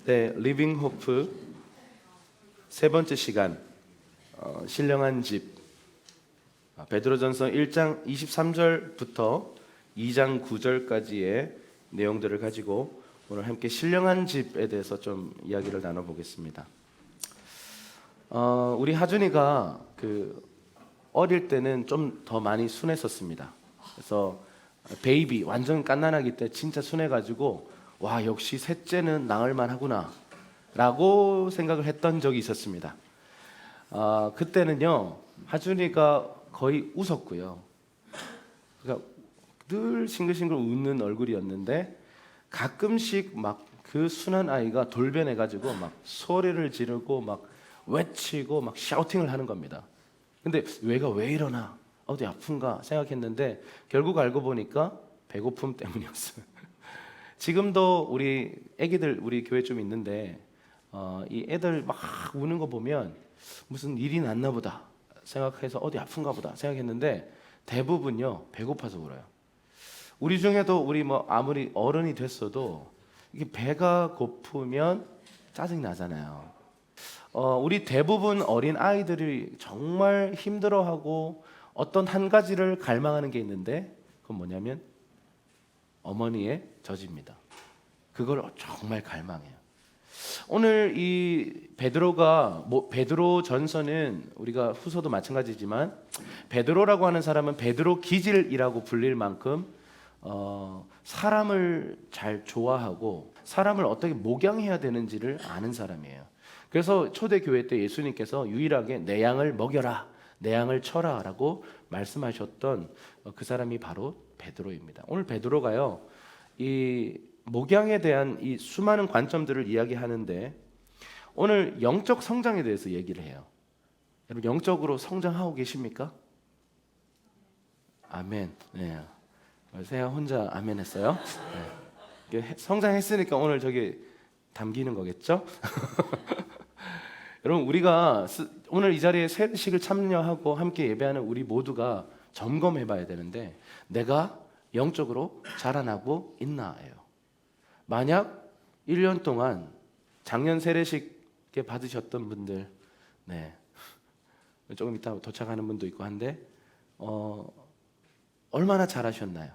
네, 리빙 호프 세 번째 시간 신령한 집 베드로전서 1장 23절부터 2장 9절까지의 내용들을 가지고 오늘 함께 신령한 집에 대해서 좀 이야기를 나눠보겠습니다. 우리 하준이가 어릴 때는 좀 더 많이 순했었습니다. 그래서 베이비 완전 갓난아기 때 진짜 순해가지고 와 역시 셋째는 낳을만 하구나 라고 생각을 했던 적이 있었습니다. 그때는요 하준이가 거의 웃었고요, 그러니까 늘 싱글싱글 웃는 얼굴이었는데 가끔씩 막 그 순한 아이가 돌변해가지고 막 소리를 지르고 막 외치고 막 샤우팅을 하는 겁니다. 근데 얘가 왜 이러나, 어디 아픈가 생각했는데 결국 알고 보니까 배고픔 때문이었어요. 지금도 우리 애기들 우리 교회 좀 있는데 이 애들 막 우는 거 보면 무슨 일이 났나 보다 생각해서 어디 아픈가 보다 생각했는데 대부분요 배고파서 울어요. 우리 중에도 우리 아무리 어른이 됐어도 이게 배가 고프면 짜증 나잖아요. 우리 대부분 어린 아이들이 정말 힘들어하고 어떤 한 가지를 갈망하는 게 있는데 그건 뭐냐면 어머니의 젖입니다. 그걸 정말 갈망해요. 오늘 이 베드로가 베드로 전서는 우리가 후서도 마찬가지지만 베드로라고 하는 사람은 베드로 기질이라고 불릴 만큼 사람을 잘 좋아하고 사람을 어떻게 목양해야 되는지를 아는 사람이에요. 그래서 초대교회 때 예수님께서 유일하게 내 양을 먹여라, 내 양을 쳐라 라고 말씀하셨던 그 사람이 바로 베드로입니다. 오늘 베드로가요 이 목양에 대한 이 수많은 관점들을 이야기하는데 오늘 영적 성장에 대해서 얘기를 해요. 여러분 영적으로 성장하고 계십니까? 아멘. 네. 제가 혼자 아멘 했어요. 네. 성장했으니까 오늘 저기 담기는 거겠죠? 여러분 우리가 오늘 이 자리에 세례식을 참여하고 함께 예배하는 우리 모두가 점검해 봐야 되는데 내가 영적으로 자라나고 있나예요. 만약 1년 동안 작년 세례식에 받으셨던 분들, 네, 조금 이따 도착하는 분도 있고 한데 얼마나 잘하셨나요?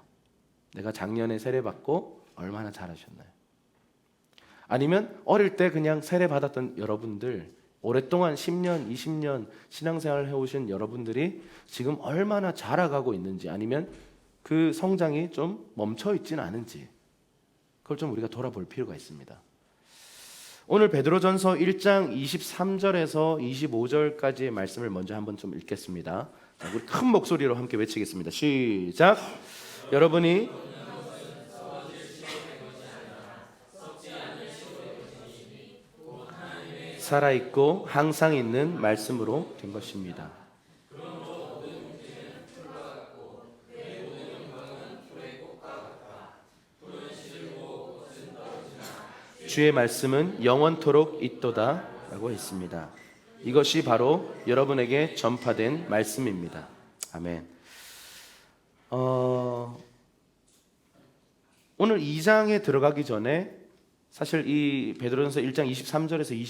내가 작년에 세례 받고 얼마나 잘하셨나요? 아니면 어릴 때 그냥 세례 받았던 여러분들, 오랫동안 10년, 20년 신앙생활을 해오신 여러분들이 지금 얼마나 자라가고 있는지, 아니면 그 성장이 좀 멈춰 있지는 않은지, 그걸 좀 우리가 돌아볼 필요가 있습니다. 오늘 베드로전서 1장 23절에서 25절까지의 말씀을 먼저 한번 좀 읽겠습니다. 자, 우리 큰 목소리로 함께 외치겠습니다. 시작. 여러분이 살아있고 항상 있는 말씀으로 된 것입니다. 주의 말씀은 영원토록 있도다 라고 했습니다. 이것이 바로 여러분에게 전파된 말씀입니다. 아멘. 오늘 2장에 들어가기 전에 사실 이 베드로전서 1장 23절에서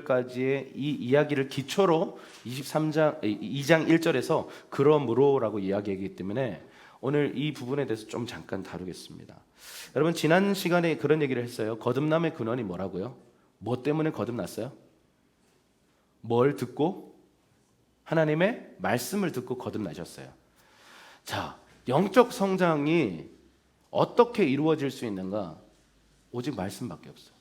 25절까지의 이 이야기를 기초로 2장 1절에서 그러므로라고 이야기하기 때문에 오늘 이 부분에 대해서 좀 잠깐 다루겠습니다. 여러분 지난 시간에 그런 얘기를 했어요. 거듭남의 근원이 뭐라고요? 뭐 때문에 거듭났어요? 뭘 듣고? 하나님의 말씀을 듣고 거듭나셨어요. 자, 영적 성장이 어떻게 이루어질 수 있는가? 오직 말씀밖에 없어요.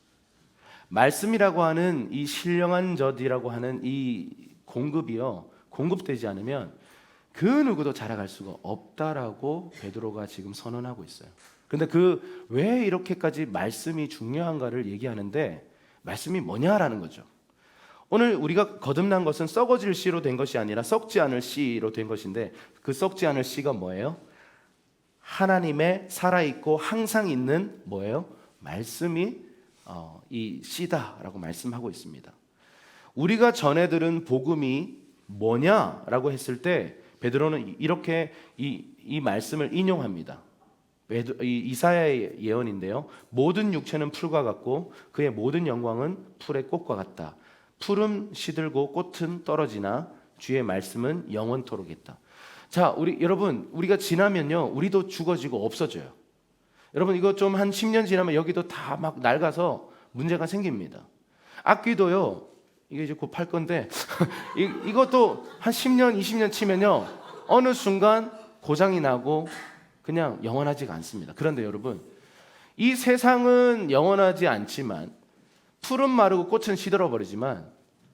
말씀이라고 하는 이 신령한 젖이라고 하는 이 공급이요, 공급되지 않으면 그 누구도 자라갈 수가 없다라고 베드로가 지금 선언하고 있어요. 근데 왜 이렇게까지 말씀이 중요한가를 얘기하는데 말씀이 뭐냐라는 거죠. 오늘 우리가 거듭난 것은 썩어질 씨로 된 것이 아니라 썩지 않을 씨로 된 것인데 그 썩지 않을 씨가 뭐예요? 하나님의 살아있고 항상 있는 뭐예요? 말씀이 이 씨다라고 말씀하고 있습니다. 우리가 전해 들은 복음이 뭐냐라고 했을 때 베드로는 이렇게 이 말씀을 인용합니다. 이사야의 예언인데요. 모든 육체는 풀과 같고 그의 모든 영광은 풀의 꽃과 같다. 풀은 시들고 꽃은 떨어지나 주의 말씀은 영원토록 있다. 자, 여러분, 우리가 지나면요, 우리도 죽어지고 없어져요. 여러분, 이거 좀 한 10년 지나면 여기도 다 막 낡아서 문제가 생깁니다. 악기도요, 이게 이제 곧 팔 건데 이것도 한 10년, 20년 치면요, 어느 순간 고장이 나고 그냥 영원하지가 않습니다. 그런데 여러분, 이 세상은 영원하지 않지만 풀은 마르고 꽃은 시들어 버리지만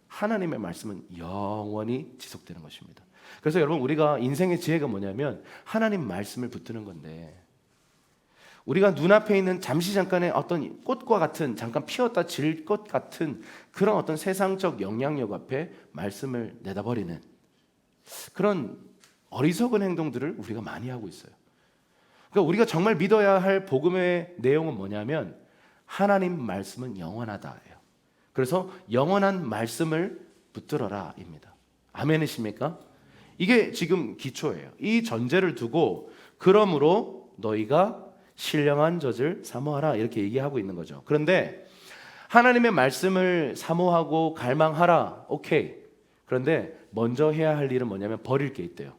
하나님의 말씀은 영원히 지속되는 것입니다. 그래서 여러분, 우리가 인생의 지혜가 뭐냐면 하나님 말씀을 붙드는 건데, 우리가 눈앞에 있는 잠시 잠깐의 어떤 꽃과 같은, 잠깐 피었다 질 것 같은 그런 어떤 세상적 영향력 앞에 말씀을 내다버리는 그런 어리석은 행동들을 우리가 많이 하고 있어요. 그러니까 우리가 정말 믿어야 할 복음의 내용은 뭐냐면 하나님 말씀은 영원하다예요. 그래서 영원한 말씀을 붙들어라 입니다. 아멘이십니까? 이게 지금 기초예요. 이 전제를 두고 그러므로 너희가 신령한 젖을 사모하라 이렇게 얘기하고 있는 거죠. 그런데 하나님의 말씀을 사모하고 갈망하라, 오케이. 그런데 먼저 해야 할 일은 뭐냐면 버릴 게 있대요.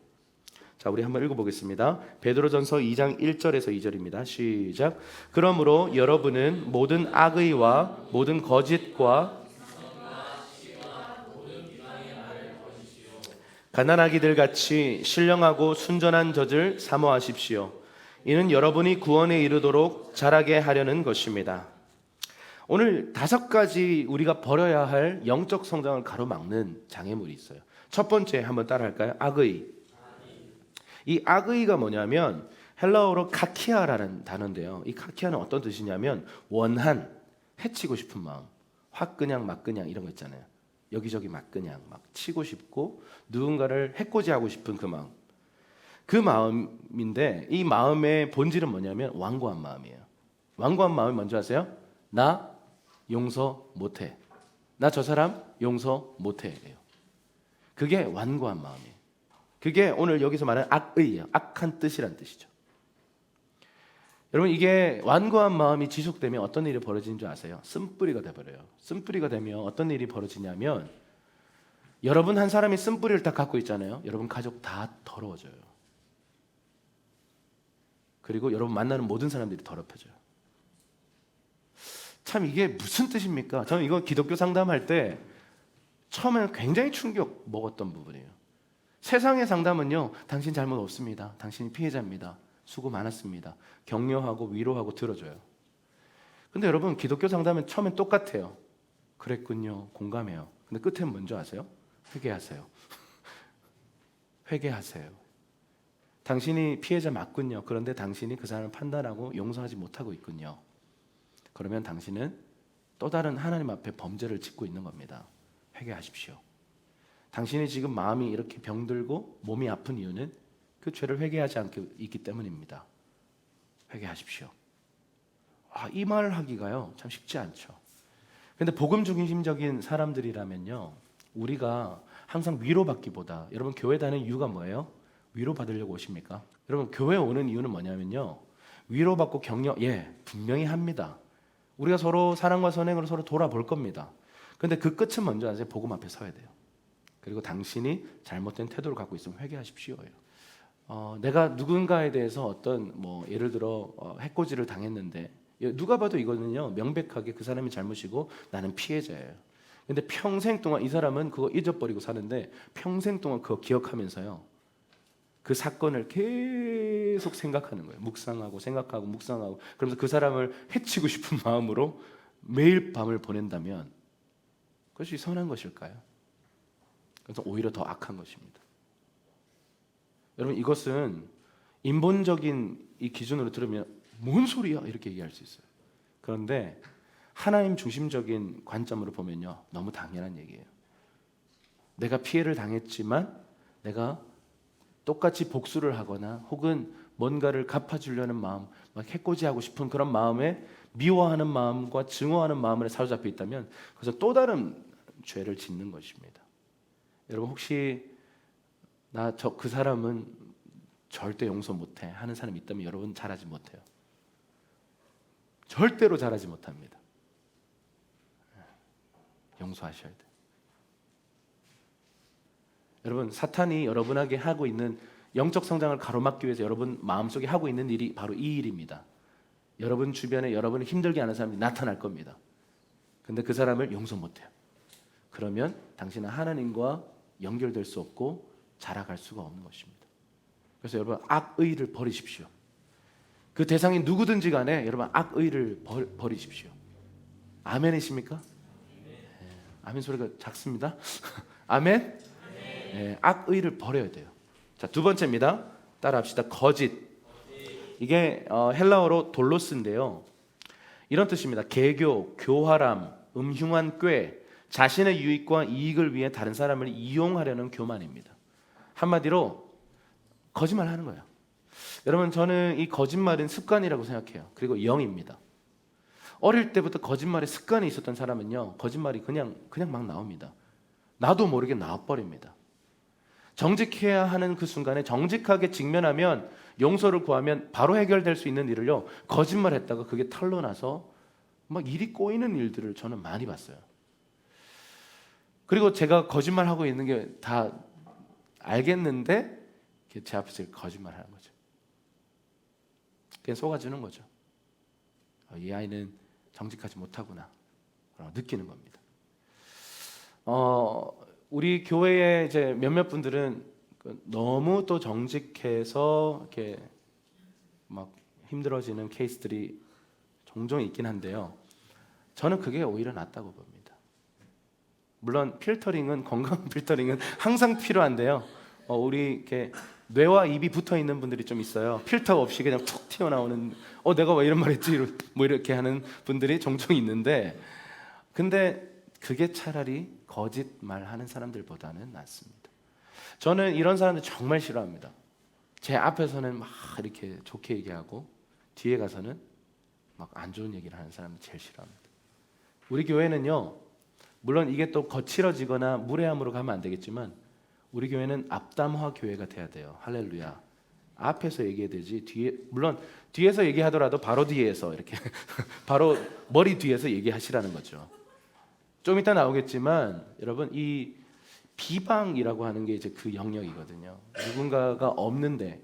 자, 우리 한번 읽어보겠습니다. 베드로전서 2장 1절에서 2절입니다. 시작. 그러므로 여러분은 모든 악의와 모든 거짓과 가난하기들 같이 신령하고 순전한 젖을 사모하십시오. 이는 여러분이 구원에 이르도록 자라게 하려는 것입니다. 오늘 5가지 우리가 버려야 할 영적 성장을 가로막는 장애물이 있어요. 첫 번째 한번 따라할까요? 악의. 이 악의가 뭐냐면 헬라어로 카키아라는 단어인데요. 이 카키아는 어떤 뜻이냐면 원한, 해치고 싶은 마음, 화그냥 막그냥 이런 거 있잖아요. 여기저기 막그냥 막 치고 싶고 누군가를 해코지하고 싶은 그 마음. 그 마음인데 이 마음의 본질은 뭐냐면 완고한 마음이에요. 완고한 마음이 뭔지 아세요? 나 용서 못해. 나 저 사람 용서 못해. 그게 완고한 마음이에요. 그게 오늘 여기서 말하는 악의예요. 악한 뜻이란 뜻이죠. 여러분, 이게 완고한 마음이 지속되면 어떤 일이 벌어지는 줄 아세요? 쓴뿌리가 돼버려요. 쓴뿌리가 되면 어떤 일이 벌어지냐면 여러분 한 사람이 쓴뿌리를 다 갖고 있잖아요. 여러분 가족 다 더러워져요. 그리고 여러분 만나는 모든 사람들이 더럽혀져요. 참 이게 무슨 뜻입니까? 저는 이거 기독교 상담할 때 처음에는 굉장히 충격 먹었던 부분이에요. 세상의 상담은요, 당신 잘못 없습니다. 당신이 피해자입니다. 수고 많았습니다. 격려하고 위로하고 들어줘요. 근데 여러분, 기독교 상담은 처음엔 똑같아요. 그랬군요. 공감해요. 근데 끝엔 뭔지 아세요? 회개하세요. 회개하세요. 당신이 피해자 맞군요. 그런데 당신이 그 사람을 판단하고 용서하지 못하고 있군요. 그러면 당신은 또 다른 하나님 앞에 범죄를 짓고 있는 겁니다. 회개하십시오. 당신이 지금 마음이 이렇게 병들고 몸이 아픈 이유는 그 죄를 회개하지 않고 있기 때문입니다. 회개하십시오. 이 말을 하기가요, 참 쉽지 않죠. 그런데 복음 중심적인 사람들이라면요, 우리가 항상 위로받기보다, 여러분 교회 다니는 이유가 뭐예요? 위로받으려고 오십니까? 여러분 교회 오는 이유는 뭐냐면요, 위로받고 격려, 분명히 합니다. 우리가 서로 사랑과 선행으로 서로 돌아볼 겁니다. 근데 그 끝은 먼저 아세요? 복음 앞에 서야 돼요. 그리고 당신이 잘못된 태도를 갖고 있으면 회개하십시오. 내가 누군가에 대해서 어떤 예를 들어 해코지를 당했는데 누가 봐도 이거는요 명백하게 그 사람이 잘못이고 나는 피해자예요. 근데 평생 동안 이 사람은 그거 잊어버리고 사는데 평생 동안 그거 기억하면서요 그 사건을 계속 생각하는 거예요. 묵상하고 생각하고 묵상하고 그러면서 그 사람을 해치고 싶은 마음으로 매일 밤을 보낸다면 그것이 선한 것일까요? 그래서 오히려 더 악한 것입니다. 여러분 이것은 인본적인 이 기준으로 들으면 뭔 소리야 이렇게 얘기할 수 있어요. 그런데 하나님 중심적인 관점으로 보면요 너무 당연한 얘기예요. 내가 피해를 당했지만 내가 똑같이 복수를 하거나 혹은 뭔가를 갚아주려는 마음, 막 해코지하고 싶은 그런 마음에 미워하는 마음과 증오하는 마음에 사로잡혀 있다면 그래서 또 다른 죄를 짓는 것입니다. 여러분 혹시 그 사람은 절대 용서 못해 하는 사람이 있다면 여러분 잘하지 못해요. 절대로 잘하지 못합니다. 용서하셔야 돼요. 여러분, 사탄이 여러분에게 하고 있는 영적 성장을 가로막기 위해서 여러분 마음속에 하고 있는 일이 바로 이 일입니다. 여러분 주변에 여러분을 힘들게 하는 사람이 나타날 겁니다. 근데 그 사람을 용서 못해요. 그러면 당신은 하나님과 연결될 수 없고 자라갈 수가 없는 것입니다. 그래서 여러분, 악의를 버리십시오. 그 대상이 누구든지 간에 여러분, 악의를 버리십시오. 아멘이십니까? 아멘 소리가 작습니다. 아멘? 네, 악의를 버려야 돼요. 자, 두 번째입니다. 따라합시다. 거짓. 이게 헬라어로 돌로스인데요. 이런 뜻입니다. 개교, 교활함, 음흉한 꾀, 자신의 유익과 이익을 위해 다른 사람을 이용하려는 교만입니다. 한마디로 거짓말하는 거예요. 여러분, 저는 이 거짓말은 습관이라고 생각해요. 그리고 영입니다. 어릴 때부터 거짓말에 습관이 있었던 사람은요, 거짓말이 그냥 막 나옵니다. 나도 모르게 나와버립니다. 정직해야 하는 그 순간에 정직하게 직면하면, 용서를 구하면 바로 해결될 수 있는 일을요, 거짓말했다가 그게 털러나서 막 일이 꼬이는 일들을 저는 많이 봤어요. 그리고 제가 거짓말하고 있는 게 다 알겠는데 제 앞에서 거짓말하는 거죠. 그냥 속아주는 거죠. 이 아이는 정직하지 못하구나 느끼는 겁니다. 우리 교회에 이제 몇몇 분들은 너무 또 정직해서 이렇게 막 힘들어지는 케이스들이 종종 있긴 한데요. 저는 그게 오히려 낫다고 봅니다. 물론 필터링은, 건강 필터링은 항상 필요한데요. 우리 이렇게 뇌와 입이 붙어 있는 분들이 좀 있어요. 필터 없이 그냥 툭 튀어나오는, 내가 왜 이런 말 했지? 뭐 이렇게 하는 분들이 종종 있는데, 근데 그게 차라리 거짓말하는 사람들보다는 낫습니다. 저는 이런 사람들 정말 싫어합니다. 제 앞에서는 막 이렇게 좋게 얘기하고 뒤에 가서는 막 안 좋은 얘기를 하는 사람을 제일 싫어합니다. 우리 교회는요, 물론 이게 또 거칠어지거나 무례함으로 가면 안 되겠지만, 우리 교회는 앞담화 교회가 돼야 돼요. 할렐루야. 앞에서 얘기해야 되지, 물론 뒤에서 얘기하더라도 바로 뒤에서 이렇게 바로 머리 뒤에서 얘기하시라는 거죠. 좀 이따 나오겠지만, 여러분, 이 비방이라고 하는 게 이제 그 영역이거든요. 누군가가 없는데,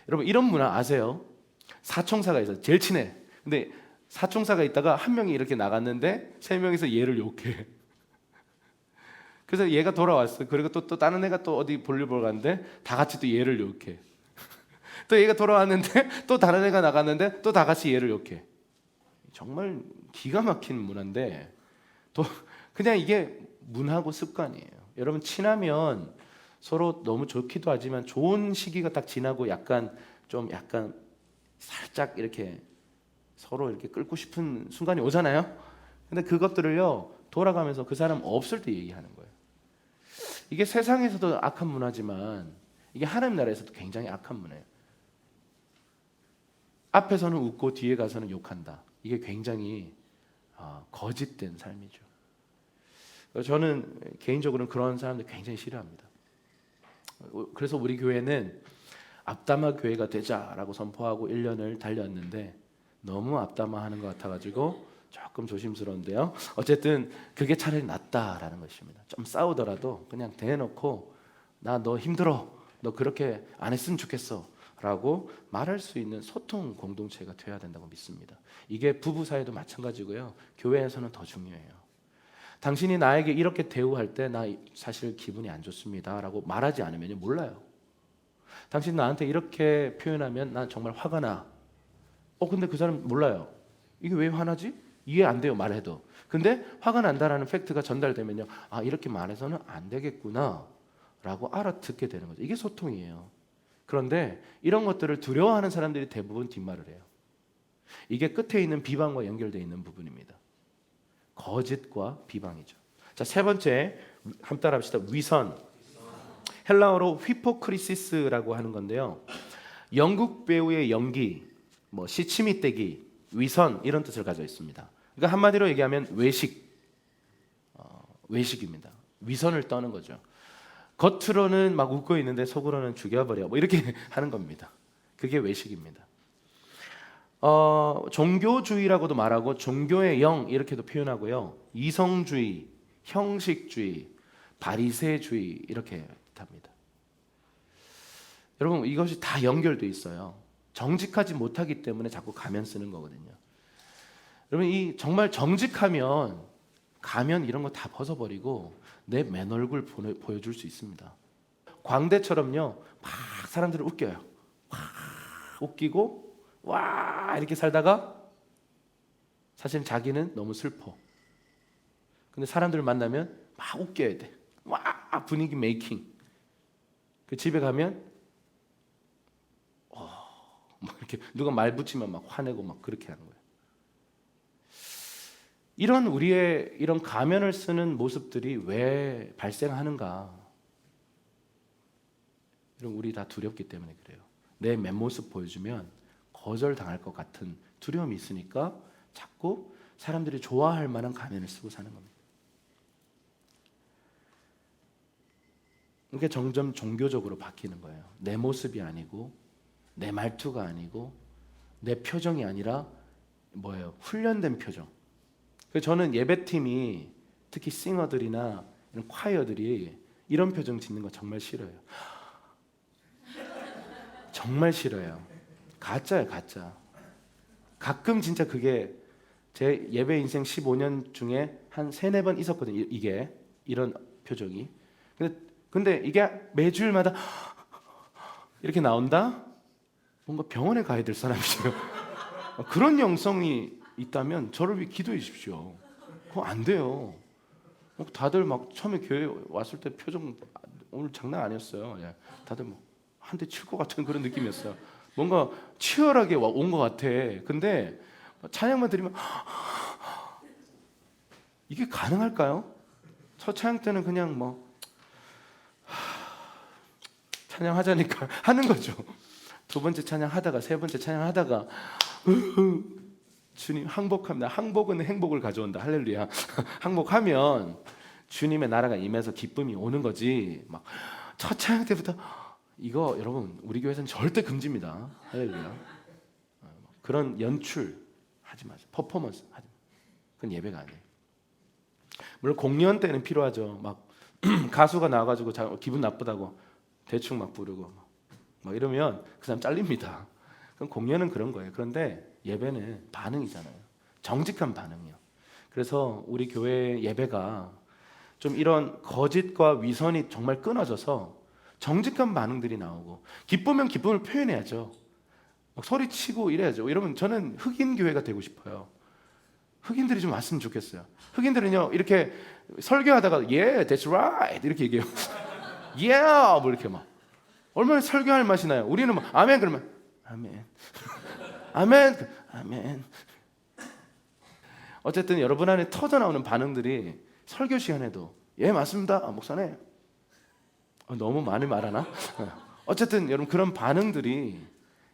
여러분 이런 문화 아세요? 사총사가 있어요. 제일 친해. 근데 사총사가 있다가 한 명이 이렇게 나갔는데 세 명이서 얘를 욕해. 그래서 얘가 돌아왔어. 그리고 또 다른 애가 또 어디 볼일 보러 갔는데 다 같이 또 얘를 욕해. 또 얘가 돌아왔는데 또 다른 애가 나갔는데 또 다 같이 얘를 욕해. 정말 기가 막힌 문화인데, 또 그냥 이게 문화고 습관이에요. 여러분, 친하면 서로 너무 좋기도 하지만 좋은 시기가 딱 지나고 약간 살짝 이렇게 서로 이렇게 끌고 싶은 순간이 오잖아요. 근데 그것들을요, 돌아가면서 그 사람 없을 때 얘기하는 거예요. 이게 세상에서도 악한 문화지만 이게 하나님 나라에서도 굉장히 악한 문화예요. 앞에서는 웃고 뒤에 가서는 욕한다. 이게 굉장히 거짓된 삶이죠. 저는 개인적으로는 그런 사람들 굉장히 싫어합니다. 그래서 우리 교회는 앞담화 교회가 되자라고 선포하고 1년을 달렸는데, 너무 앞담화하는 것 같아가지고 조금 조심스러운데요. 어쨌든 그게 차라리 낫다라는 것입니다. 좀 싸우더라도 그냥 대놓고 나 너 힘들어, 너 그렇게 안 했으면 좋겠어 라고 말할 수 있는 소통 공동체가 되어야 된다고 믿습니다. 이게 부부 사이도 마찬가지고요, 교회에서는 더 중요해요. 당신이 나에게 이렇게 대우할 때 나 사실 기분이 안 좋습니다 라고 말하지 않으면 몰라요. 당신 나한테 이렇게 표현하면 난 정말 화가 나. 근데 그 사람 몰라요. 이게 왜 화나지? 이해 안 돼요, 말해도. 근데 화가 난다라는 팩트가 전달되면요, 이렇게 말해서는 안 되겠구나 라고 알아듣게 되는 거죠. 이게 소통이에요. 그런데 이런 것들을 두려워하는 사람들이 대부분 뒷말을 해요. 이게 끝에 있는 비방과 연결되어 있는 부분입니다. 거짓과 비방이죠. 자, 세 번째, 한번 따라합시다. 위선. 헬라어로 휘포크리시스라고 하는 건데요, 영국 배우의 연기, 시치미떼기, 위선, 이런 뜻을 가지고 있습니다. 그러니까 한마디로 얘기하면 외식입니다. 위선을 떠는 거죠. 겉으로는 막 웃고 있는데 속으로는 죽여버려, 이렇게 하는 겁니다. 그게 외식입니다. 종교주의라고도 말하고 종교의 영 이렇게도 표현하고요. 이성주의, 형식주의, 바리새주의 이렇게 합니다. 여러분 이것이 다 연결돼 있어요. 정직하지 못하기 때문에 자꾸 가면 쓰는 거거든요. 여러분 이 정말 정직하면 가면 이런 거 다 벗어버리고 내 맨 얼굴 보여줄 수 있습니다. 광대처럼요 막 사람들을 웃겨요. 막 웃기고 와 이렇게 살다가 사실 자기는 너무 슬퍼. 근데 사람들을 만나면 막 웃겨야 돼. 와 분위기 메이킹. 그 집에 가면 막 이렇게 누가 말 붙이면 막 화내고 막 그렇게 하는 거예요. 이런 우리의 이런 가면을 쓰는 모습들이 왜 발생하는가? 이런 우리 다 두렵기 때문에 그래요. 내 맨모습 보여주면 거절당할 것 같은 두려움이 있으니까 자꾸 사람들이 좋아할 만한 가면을 쓰고 사는 겁니다. 그러니까 점점 종교적으로 바뀌는 거예요. 내 모습이 아니고 내 말투가 아니고 내 표정이 아니라 뭐예요? 훈련된 표정. 그래서 저는 예배팀이 특히 싱어들이나 이런 콰이어들이 이런 표정 짓는 거 정말 싫어요. 정말 싫어요. 가짜예요, 가짜. 가끔 진짜 그게 제 예배 인생 15년 중에 한 3-4번 있었거든요. 이게 이런 표정이. 근데 이게 매주일마다 이렇게 나온다? 뭔가 병원에 가야 될 사람이죠. 그런 영성이 있다면 저를 위해 기도해 주십시오. 그거 안 돼요. 다들 막 처음에 교회 왔을 때 표정 오늘 장난 아니었어요. 다들 뭐 한 대 칠 것 같은 그런 느낌이었어요. 뭔가 치열하게 온 것 같아. 근데 찬양만 들으면 이게 가능할까요? 첫 찬양 때는 그냥 뭐 찬양하자니까 하는 거죠. 두 번째 찬양하다가 세 번째 찬양하다가 주님 항복합니다. 항복은 행복을 가져온다. 할렐루야. 항복하면 주님의 나라가 임해서 기쁨이 오는 거지. 막 첫 찬양 때부터 이거 여러분 우리 교회에서는 절대 금지입니다. 할렐루야. 그런 연출 하지 마세요. 퍼포먼스 하지. 그건 예배가 아니에요. 물론 공연 때는 필요하죠. 막 가수가 나와가지고 기분 나쁘다고 대충 막 부르고 막 이러면 그 사람 잘립니다. 그럼 공연은 그런 거예요. 그런데 예배는 반응이잖아요. 정직한 반응이요. 그래서 우리 교회 예배가 좀 이런 거짓과 위선이 정말 끊어져서 정직한 반응들이 나오고 기쁘면 기쁨을 표현해야죠. 막 소리치고 이래야죠. 이러면 저는 흑인 교회가 되고 싶어요. 흑인들이 좀 왔으면 좋겠어요. 흑인들은요 이렇게 설교하다가 Yeah, that's right 이렇게 얘기해요. Yeah, 뭐 이렇게 막 얼마나 설교할 맛이 나요. 우리는 막 아멘 그러면 아멘, 아멘, 아멘. 어쨌든 여러분 안에 터져 나오는 반응들이 설교 시간에도 예 맞습니다, 목사님. 너무 많이 말하나? 어쨌든 여러분 그런 반응들이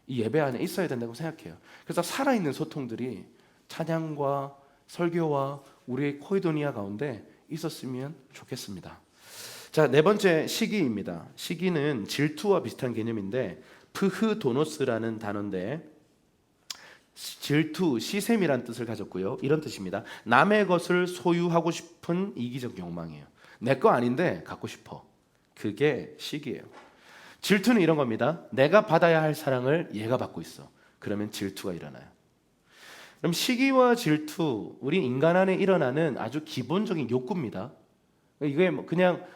이 예배 안에 있어야 된다고 생각해요. 그래서 살아있는 소통들이 찬양과 설교와 우리의 코이도니아 가운데 있었으면 좋겠습니다. 자, 네 번째 시기입니다. 시기는 질투와 비슷한 개념인데 프흐도노스라는 단어인데 질투, 시샘이란 뜻을 가졌고요. 이런 뜻입니다. 남의 것을 소유하고 싶은 이기적 욕망이에요. 내 거 아닌데 갖고 싶어. 그게 시기예요. 질투는 이런 겁니다. 내가 받아야 할 사랑을 얘가 받고 있어. 그러면 질투가 일어나요. 그럼 시기와 질투, 우리 인간 안에 일어나는 아주 기본적인 욕구입니다. 이게 그냥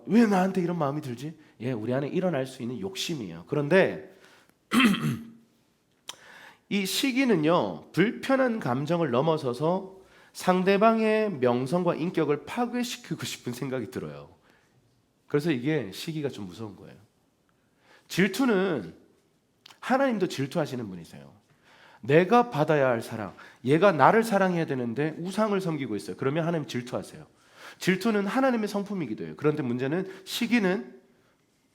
왜 나한테 이런 마음이 들지? 예, 우리 안에 일어날 수 있는 욕심이에요. 그런데 이 시기는요, 불편한 감정을 넘어서서 상대방의 명성과 인격을 파괴시키고 싶은 생각이 들어요. 그래서 이게 시기가 좀 무서운 거예요. 질투는 하나님도 질투하시는 분이세요. 내가 받아야 할 사랑, 얘가 나를 사랑해야 되는데 우상을 섬기고 있어요. 그러면 하나님 질투하세요. 질투는 하나님의 성품이기도 해요. 그런데 문제는 시기는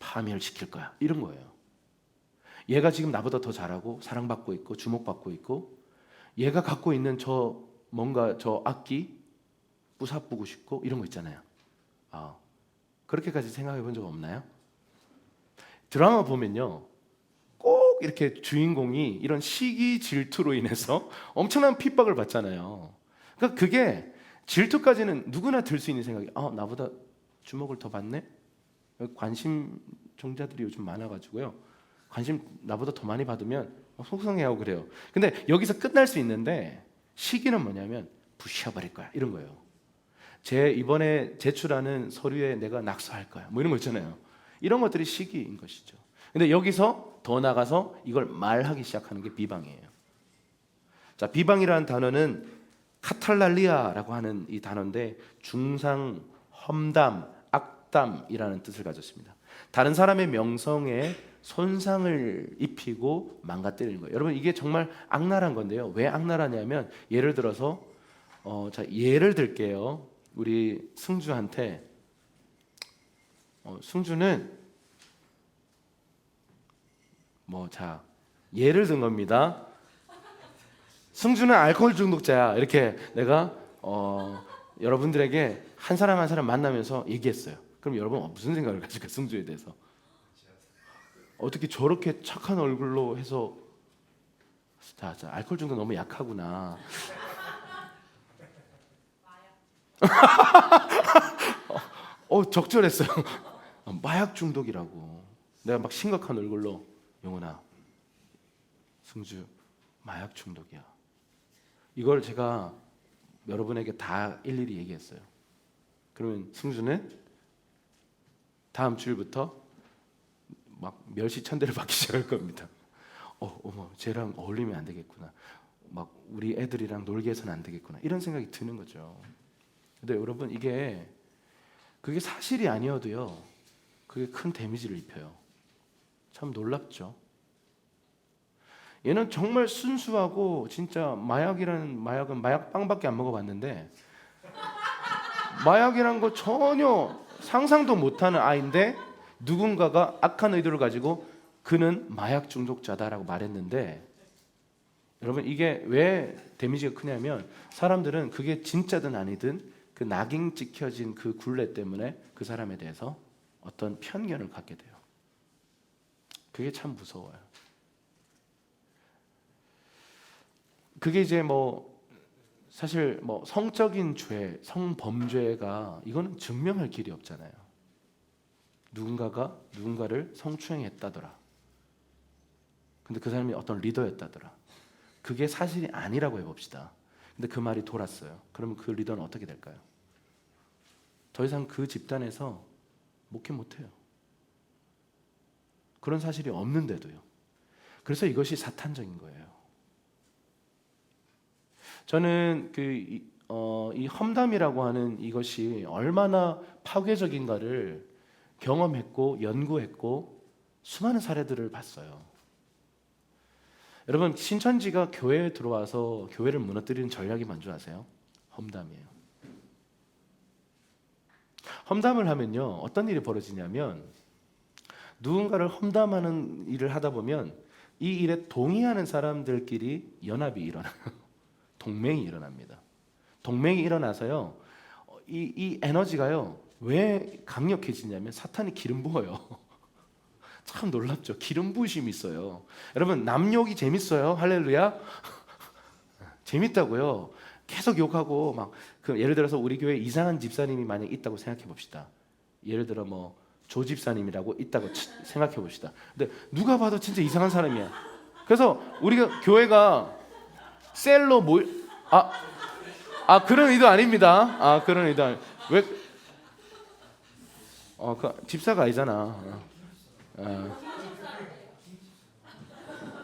파멸시킬 거야. 이런 거예요. 얘가 지금 나보다 더 잘하고 사랑받고 있고 주목받고 있고 얘가 갖고 있는 저 악기 부사쁘고 싶고 이런 거 있잖아요. 그렇게까지 생각해 본 적 없나요? 드라마 보면요 꼭 꼭 이렇게 주인공이 이런 시기 질투로 인해서 엄청난 핍박을 받잖아요. 그러니까 그게 질투까지는 누구나 들 수 있는 생각이, 나보다 주목을 더 받네? 관심 종자들이 요즘 많아가지고요. 관심 나보다 더 많이 받으면 속상해하고 그래요. 근데 여기서 끝날 수 있는데 시기는 뭐냐면 부셔버릴 거야 이런 거예요. 제 이번에 제출하는 서류에 내가 낙서할 거야 뭐 이런 거 있잖아요. 이런 것들이 시기인 것이죠. 근데 여기서 더 나가서 이걸 말하기 시작하는 게 비방이에요. 자, 비방이라는 단어는 카탈랄리아라고 하는 이 단어인데 중상, 험담, 악담이라는 뜻을 가졌습니다. 다른 사람의 명성에 손상을 입히고 망가뜨리는 거예요. 여러분 이게 정말 악랄한 건데요. 왜 악랄하냐면 예를 들어서 자 예를 들게요. 우리 승주한테 승주는 자 예를 든 겁니다. 승주는 알코올 중독자야. 이렇게 내가 여러분들에게 한 사람 한 사람 만나면서 얘기했어요. 그럼 여러분 무슨 생각을 가질까요? 승주에 대해서 어떻게 저렇게 착한 얼굴로 해서 자 알코올 중독 너무 약하구나. 적절했어요. 마약 중독이라고. 내가 막 심각한 얼굴로 영훈아, 승주 마약 중독이야. 이걸 제가 여러분에게 다 일일이 얘기했어요. 그러면 승주는 다음 주일부터 막 멸시천대를 받기 시작할 겁니다. 어머, 쟤랑 어울리면 안 되겠구나. 막 우리 애들이랑 놀게 해서는 안 되겠구나. 이런 생각이 드는 거죠. 근데 여러분 그게 사실이 아니어도요. 그게 큰 데미지를 입혀요. 참 놀랍죠. 얘는 정말 순수하고 진짜 마약은 마약 빵밖에 안 먹어봤는데 마약이란 거 전혀 상상도 못하는 아이인데 누군가가 악한 의도를 가지고 그는 마약 중독자다라고 말했는데 여러분 이게 왜 데미지가 크냐면 사람들은 그게 진짜든 아니든 그 낙인 찍혀진 그 굴레 때문에 그 사람에 대해서 어떤 편견을 갖게 돼요. 그게 참 무서워요. 그게 이제 사실 성적인 죄, 성범죄가 이거는 증명할 길이 없잖아요. 누군가가 누군가를 성추행했다더라. 근데 그 사람이 어떤 리더였다더라. 그게 사실이 아니라고 해봅시다. 근데 그 말이 돌았어요. 그러면 그 리더는 어떻게 될까요? 더 이상 그 집단에서 목회 못해요. 그런 사실이 없는데도요. 그래서 이것이 사탄적인 거예요. 저는 이 험담이라고 하는 이것이 얼마나 파괴적인가를 경험했고 연구했고 수많은 사례들을 봤어요. 여러분 신천지가 교회에 들어와서 교회를 무너뜨리는 전략이 뭔지 아세요? 험담이에요. 험담을 하면요 어떤 일이 벌어지냐면 누군가를 험담하는 일을 하다 보면 이 일에 동의하는 사람들끼리 연합이 일어나요. 동맹이 일어납니다. 동맹이 일어나서요 이 에너지가요 왜 강력해지냐면 사탄이 기름 부어요. 참 놀랍죠. 기름 부으심이 있어요. 여러분 남 욕이 재밌어요. 할렐루야. 재밌다고요. 계속 욕하고 예를 들어서 우리 교회에 이상한 집사님이 만약 있다고 생각해 봅시다. 예를 들어 조 집사님이라고 있다고 생각해 봅시다. 근데 누가 봐도 진짜 이상한 사람이야. 그래서 우리가 교회가 셀로 그런 의도 아닙니다. 그런 의도 왜? 그 집사가 아니잖아.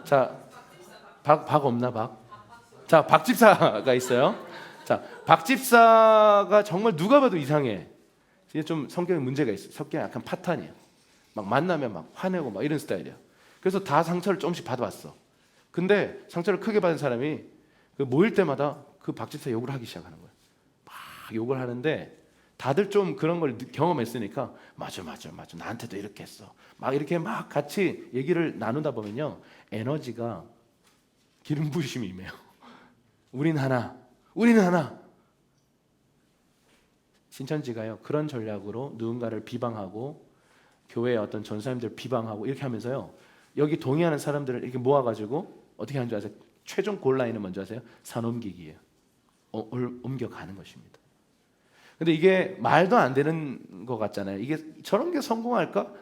자, 박 없나 박? 자, 박 집사가 있어요. 자, 박 집사가 정말 누가 봐도 이상해. 이게 좀 성격에 문제가 있어. 성격이 약간 파탄이야. 만나면 화내고 이런 스타일이야. 그래서 다 상처를 조금씩 받아왔어. 근데 상처를 크게 받은 사람이 모일 때마다 그 박 집사 욕을 하기 시작하는 거야. 막 욕을 하는데 다들 좀 그런 걸 경험했으니까 맞아 나한테도 이렇게 했어. 이렇게 같이 얘기를 나누다 보면요 에너지가 기름 부으심이 임해요. 우리는 하나. 신천지가요 그런 전략으로 누군가를 비방하고 교회의 어떤 전사님들 비방하고 이렇게 하면서요 여기 동의하는 사람들을 이렇게 모아가지고 어떻게 하는 줄 아세요? 최종 골라인은 뭔지 아세요? 산옮기기예요. 옮겨가는 것입니다. 근데 이게 말도 안 되는 것 같잖아요. 이게 저런 게 성공할까?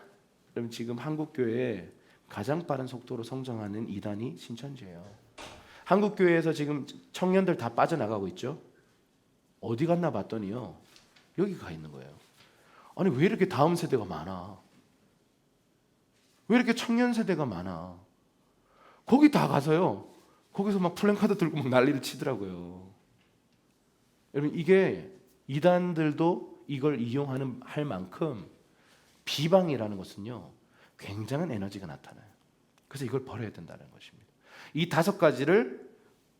그럼 지금 한국 교회에 가장 빠른 속도로 성장하는 이단이 신천지예요. 한국 교회에서 지금 청년들 다 빠져나가고 있죠. 어디 갔나 봤더니요, 여기 가 있는 거예요. 아니 왜 이렇게 다음 세대가 많아? 왜 이렇게 청년 세대가 많아? 거기 다 가서요, 거기서 막 플랜카드 들고 막 난리를 치더라고요. 여러분, 이게 이단들도 이걸 이용하는 할 만큼 비방이라는 것은요, 굉장한 에너지가 나타나요. 그래서 이걸 버려야 된다는 것입니다. 이 5가지를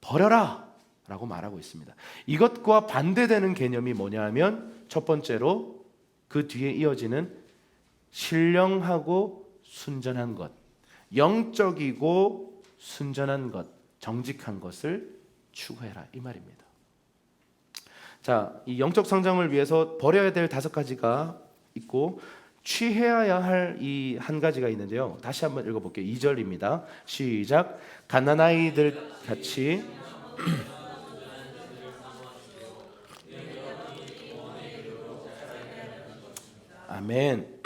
버려라 라고 말하고 있습니다. 이것과 반대되는 개념이 뭐냐 하면, 첫 번째로 그 뒤에 이어지는 신령하고 순전한 것, 영적이고 순전한 것, 정직한 것을 추구해라, 이 말입니다. 자, 이 영적 성장을 위해서 버려야 될 5가지가 있고 취해야 할 이 한 가지가 있는데요. 다시 한번 읽어볼게요. 2절입니다. 시작. 갓난아이들 같이 아멘.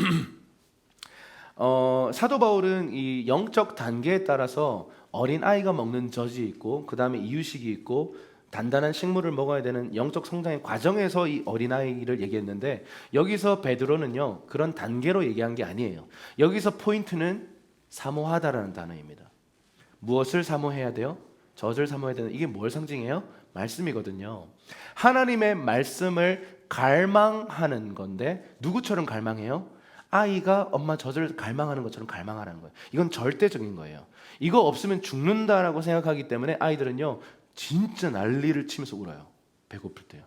사도 바울은 이 영적 단계에 따라서 어린 아이가 먹는 젖이 있고, 그 다음에 이유식이 있고, 단단한 식물을 먹어야 되는 영적 성장의 과정에서 이 어린아이를 얘기했는데, 여기서 베드로는요 그런 단계로 얘기한 게 아니에요. 여기서 포인트는 사모하다라는 단어입니다. 무엇을 사모해야 돼요? 젖을 사모해야 되는, 이게 뭘 상징해요? 말씀이거든요. 하나님의 말씀을 갈망하는 건데, 누구처럼 갈망해요? 아이가 엄마 젖을 갈망하는 것처럼 갈망하라는 거예요. 이건 절대적인 거예요. 이거 없으면 죽는다라고 생각하기 때문에 아이들은요 진짜 난리를 치면서 울어요. 배고플 때요.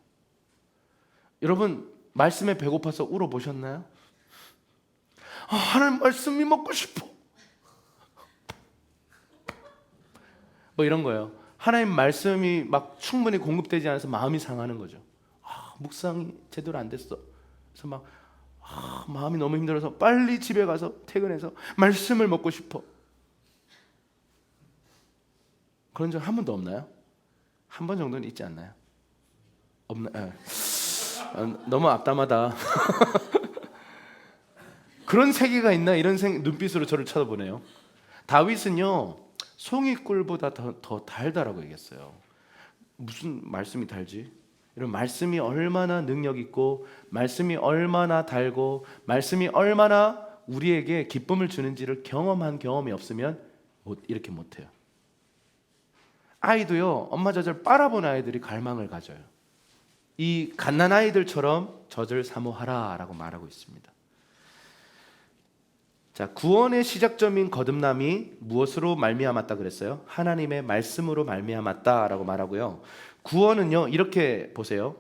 여러분, 말씀에 배고파서 울어보셨나요? 하나님 말씀이 먹고 싶어, 뭐 이런 거예요. 하나님 말씀이 막 충분히 공급되지 않아서 마음이 상하는 거죠. 묵상이 제대로 안 됐어. 그래서 막 마음이 너무 힘들어서 빨리 집에 가서 퇴근해서 말씀을 먹고 싶어. 그런 적 한 번도 없나요? 한 번 정도는 있지 않나요? 없나? 너무 앞담하다. 그런 세계가 있나? 이런 눈빛으로 저를 쳐다보네요. 다윗은요 송이꿀보다 더 달다라고 얘기했어요. 무슨 말씀이 달지? 이런 말씀이 얼마나 능력 있고, 말씀이 얼마나 달고, 말씀이 얼마나 우리에게 기쁨을 주는지를 경험한 경험이 없으면 이렇게 못해요. 아이도요 엄마 젖을 빨아본 아이들이 갈망을 가져요. 이 갓난아이들처럼 젖을 사모하라 라고 말하고 있습니다. 자, 구원의 시작점인 거듭남이 무엇으로 말미암았다 그랬어요? 하나님의 말씀으로 말미암았다라고 말하고요. 구원은요 이렇게 보세요.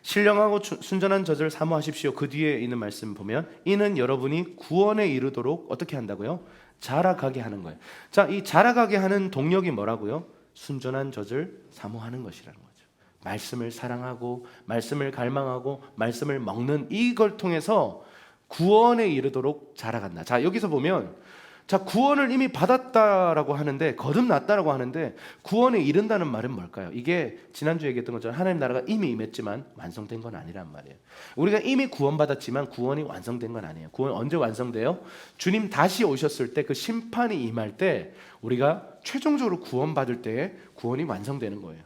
신령하고 순전한 젖을 사모하십시오. 그 뒤에 있는 말씀 보면, 이는 여러분이 구원에 이르도록 어떻게 한다고요? 자라가게 하는 거예요. 자, 이 자라가게 하는 동력이 뭐라고요? 순전한 젖을 사모하는 것이라는 거죠. 말씀을 사랑하고, 말씀을 갈망하고, 말씀을 먹는 이걸 통해서 구원에 이르도록 자라간다. 자, 여기서 보면, 자, 구원을 이미 받았다라고 하는데, 거듭났다라고 하는데, 구원에 이른다는 말은 뭘까요? 이게 지난주에 얘기했던 것처럼 하나님 나라가 이미 임했지만 완성된 건 아니란 말이에요. 우리가 이미 구원받았지만 구원이 완성된 건 아니에요. 구원 언제 완성돼요? 주님 다시 오셨을 때, 그 심판이 임할 때 우리가 최종적으로 구원받을 때에 구원이 완성되는 거예요.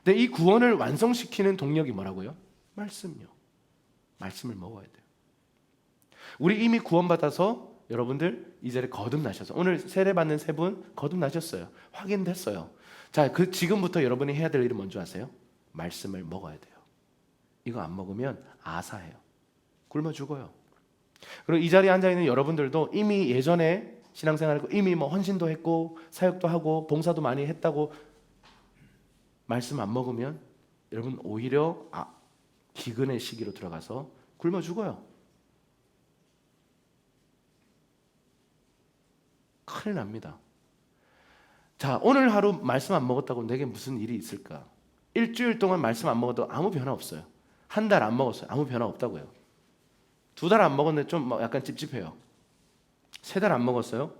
근데 이 구원을 완성시키는 동력이 뭐라고요? 말씀이요. 말씀을 먹어야 돼요. 우리 이미 구원받아서 여러분들 이 자리에 거듭나셔서, 오늘 세례받는 3분 거듭나셨어요. 확인됐어요. 자, 그 지금부터 여러분이 해야 될 일은 뭔지 아세요? 말씀을 먹어야 돼요. 이거 안 먹으면 아사해요. 굶어 죽어요. 그리고 이 자리에 앉아있는 여러분들도 이미 예전에 신앙생활하고 이미 뭐 헌신도 했고 사역도 하고 봉사도 많이 했다고 말씀 안 먹으면 여러분 오히려 기근의 시기로 들어가서 굶어 죽어요. 큰일 납니다. 자, 오늘 하루 말씀 안 먹었다고 내게 무슨 일이 있을까? 일주일 동안 말씀 안 먹어도 아무 변화 없어요. 한 달 안 먹었어요. 아무 변화 없다고요. 2달 안 먹었는데 좀 약간 찝찝해요. 3달 안 먹었어요.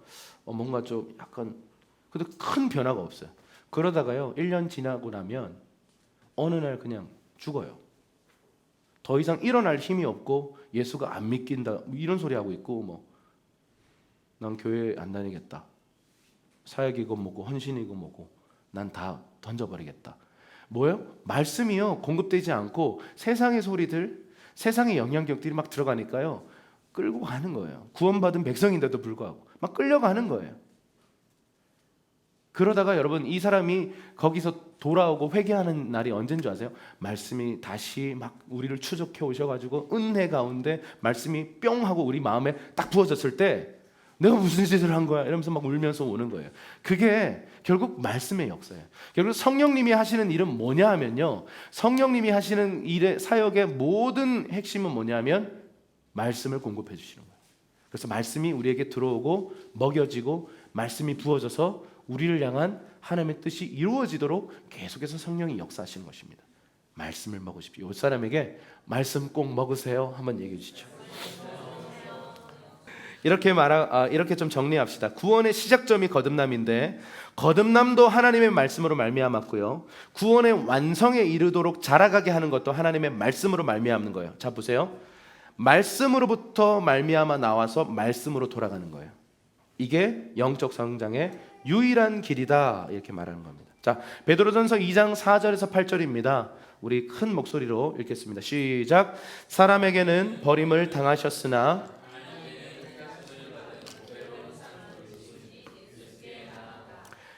뭔가 좀 약간 근데 큰 변화가 없어요. 그러다가요 1년 지나고 나면 어느 날 그냥 죽어요. 더 이상 일어날 힘이 없고 예수가 안 믿긴다 이런 소리 하고 있고 난 교회 안 다니겠다. 사역이고 뭐고 헌신이고 뭐고 난 다 던져버리겠다. 뭐요? 말씀이요 공급되지 않고 세상의 소리들, 세상의 영향력들이 막 들어가니까요 끌고 가는 거예요. 구원받은 백성인데도 불구하고 막 끌려가는 거예요. 그러다가 여러분 이 사람이 거기서 돌아오고 회개하는 날이 언제인 줄 아세요? 말씀이 다시 막 우리를 추적해 오셔가지고 은혜 가운데 말씀이 뿅 하고 우리 마음에 딱 부어졌을 때 내가 무슨 짓을 한 거야? 이러면서 막 울면서 오는 거예요. 그게 결국 말씀의 역사예요. 결국 성령님이 하시는 일은 뭐냐 하면요, 성령님이 하시는 일의 사역의 모든 핵심은 뭐냐 하면 말씀을 공급해 주시는 거예요. 그래서 말씀이 우리에게 들어오고 먹여지고 말씀이 부어져서 우리를 향한 하나님의 뜻이 이루어지도록 계속해서 성령이 역사하시는 것입니다. 말씀을 먹으십시오. 이 사람에게 말씀 꼭 먹으세요. 한번 얘기해 주시죠. 이렇게 좀 정리합시다. 구원의 시작점이 거듭남인데 거듭남도 하나님의 말씀으로 말미암았고요. 구원의 완성에 이르도록 자라가게 하는 것도 하나님의 말씀으로 말미암는 거예요. 자 보세요. 말씀으로부터 말미암아 나와서 말씀으로 돌아가는 거예요. 이게 영적 성장의 유일한 길이다 이렇게 말하는 겁니다. 자, 베드로전서 2장 4절에서 8절입니다. 우리 큰 목소리로 읽겠습니다. 시작. 사람에게는 버림을 당하셨으나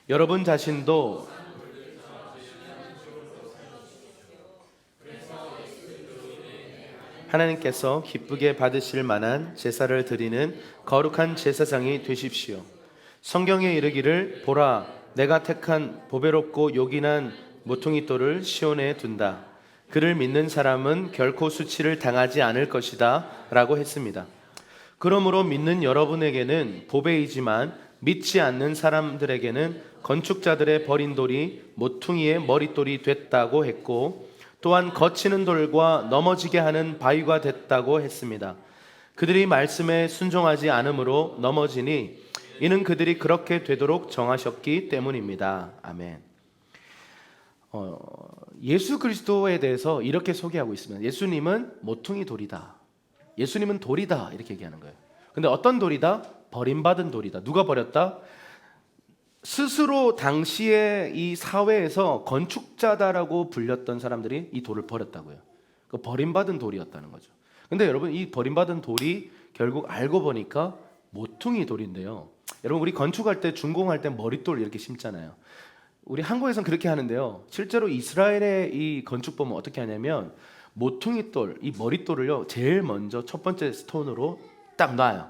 여러분 자신도 하나님께서 기쁘게 받으실 만한 제사를 드리는 거룩한 제사장이 되십시오. 성경에 이르기를 보라 내가 택한 보배롭고 요긴한 모퉁이 돌을 시온에 둔다. 그를 믿는 사람은 결코 수치를 당하지 않을 것이다 라고 했습니다. 그러므로 믿는 여러분에게는 보배이지만 믿지 않는 사람들에게는 건축자들의 버린 돌이 모퉁이의 머릿돌이 됐다고 했고 또한 거치는 돌과 넘어지게 하는 바위가 됐다고 했습니다. 그들이 말씀에 순종하지 않으므로 넘어지니 이는 그들이 그렇게 되도록 정하셨기 때문입니다. 아멘. 예수 그리스도에 대해서 이렇게 소개하고 있습니다. 예수님은 모퉁이 돌이다. 예수님은 돌이다 이렇게 얘기하는 거예요. 근데 어떤 돌이다? 버림받은 돌이다. 누가 버렸다? 스스로 당시에 이 사회에서 건축자다라고 불렸던 사람들이 이 돌을 버렸다고요. 그 버림받은 돌이었다는 거죠. 근데 여러분 이 버림받은 돌이 결국 알고 보니까 모퉁이 돌인데요. 여러분 우리 건축할 때 준공할 때 머릿돌 이렇게 심잖아요. 우리 한국에서는 그렇게 하는데요. 실제로 이스라엘의 이 건축 보면 어떻게 하냐면 모퉁이 돌, 이 머릿돌을요 제일 먼저 첫 번째 스톤으로 딱 놔요.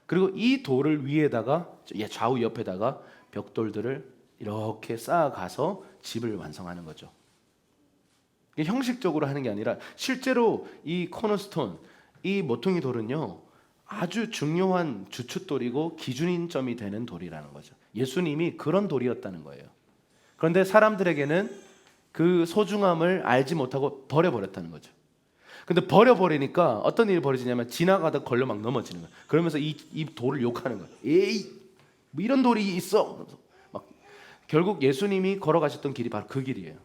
그리고 이 돌을 위에다가 좌우 옆에다가 벽돌들을 이렇게 쌓아가서 집을 완성하는 거죠. 이게 형식적으로 하는 게 아니라 실제로 이 코너스톤, 이 모퉁이 돌은요 아주 중요한 주춧돌이고 기준점이 되는 돌이라는 거죠. 예수님이 그런 돌이었다는 거예요. 그런데 사람들에게는 그 소중함을 알지 못하고 버려버렸다는 거죠. 근데 버려버리니까 어떤 일이 벌어지냐면 지나가다 걸려 막 넘어지는 거예요. 그러면서 이 돌을 욕하는 거예요. 에이 뭐 이런 돌이 있어. 막 결국 예수님이 걸어가셨던 길이 바로 그 길이에요.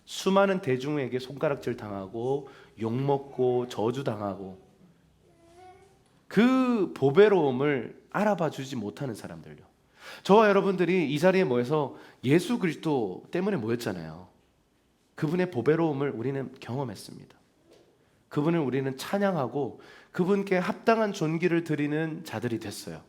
수많은 대중에게 손가락질 당하고 욕먹고 저주당하고 그 보배로움을 알아봐 주지 못하는 사람들요. 저와 여러분들이 이 자리에 모여서 예수 그리스도 때문에 모였잖아요. 그분의 보배로움을 우리는 경험했습니다. 그분을 우리는 찬양하고 그분께 합당한 존귀를 드리는 자들이 됐어요.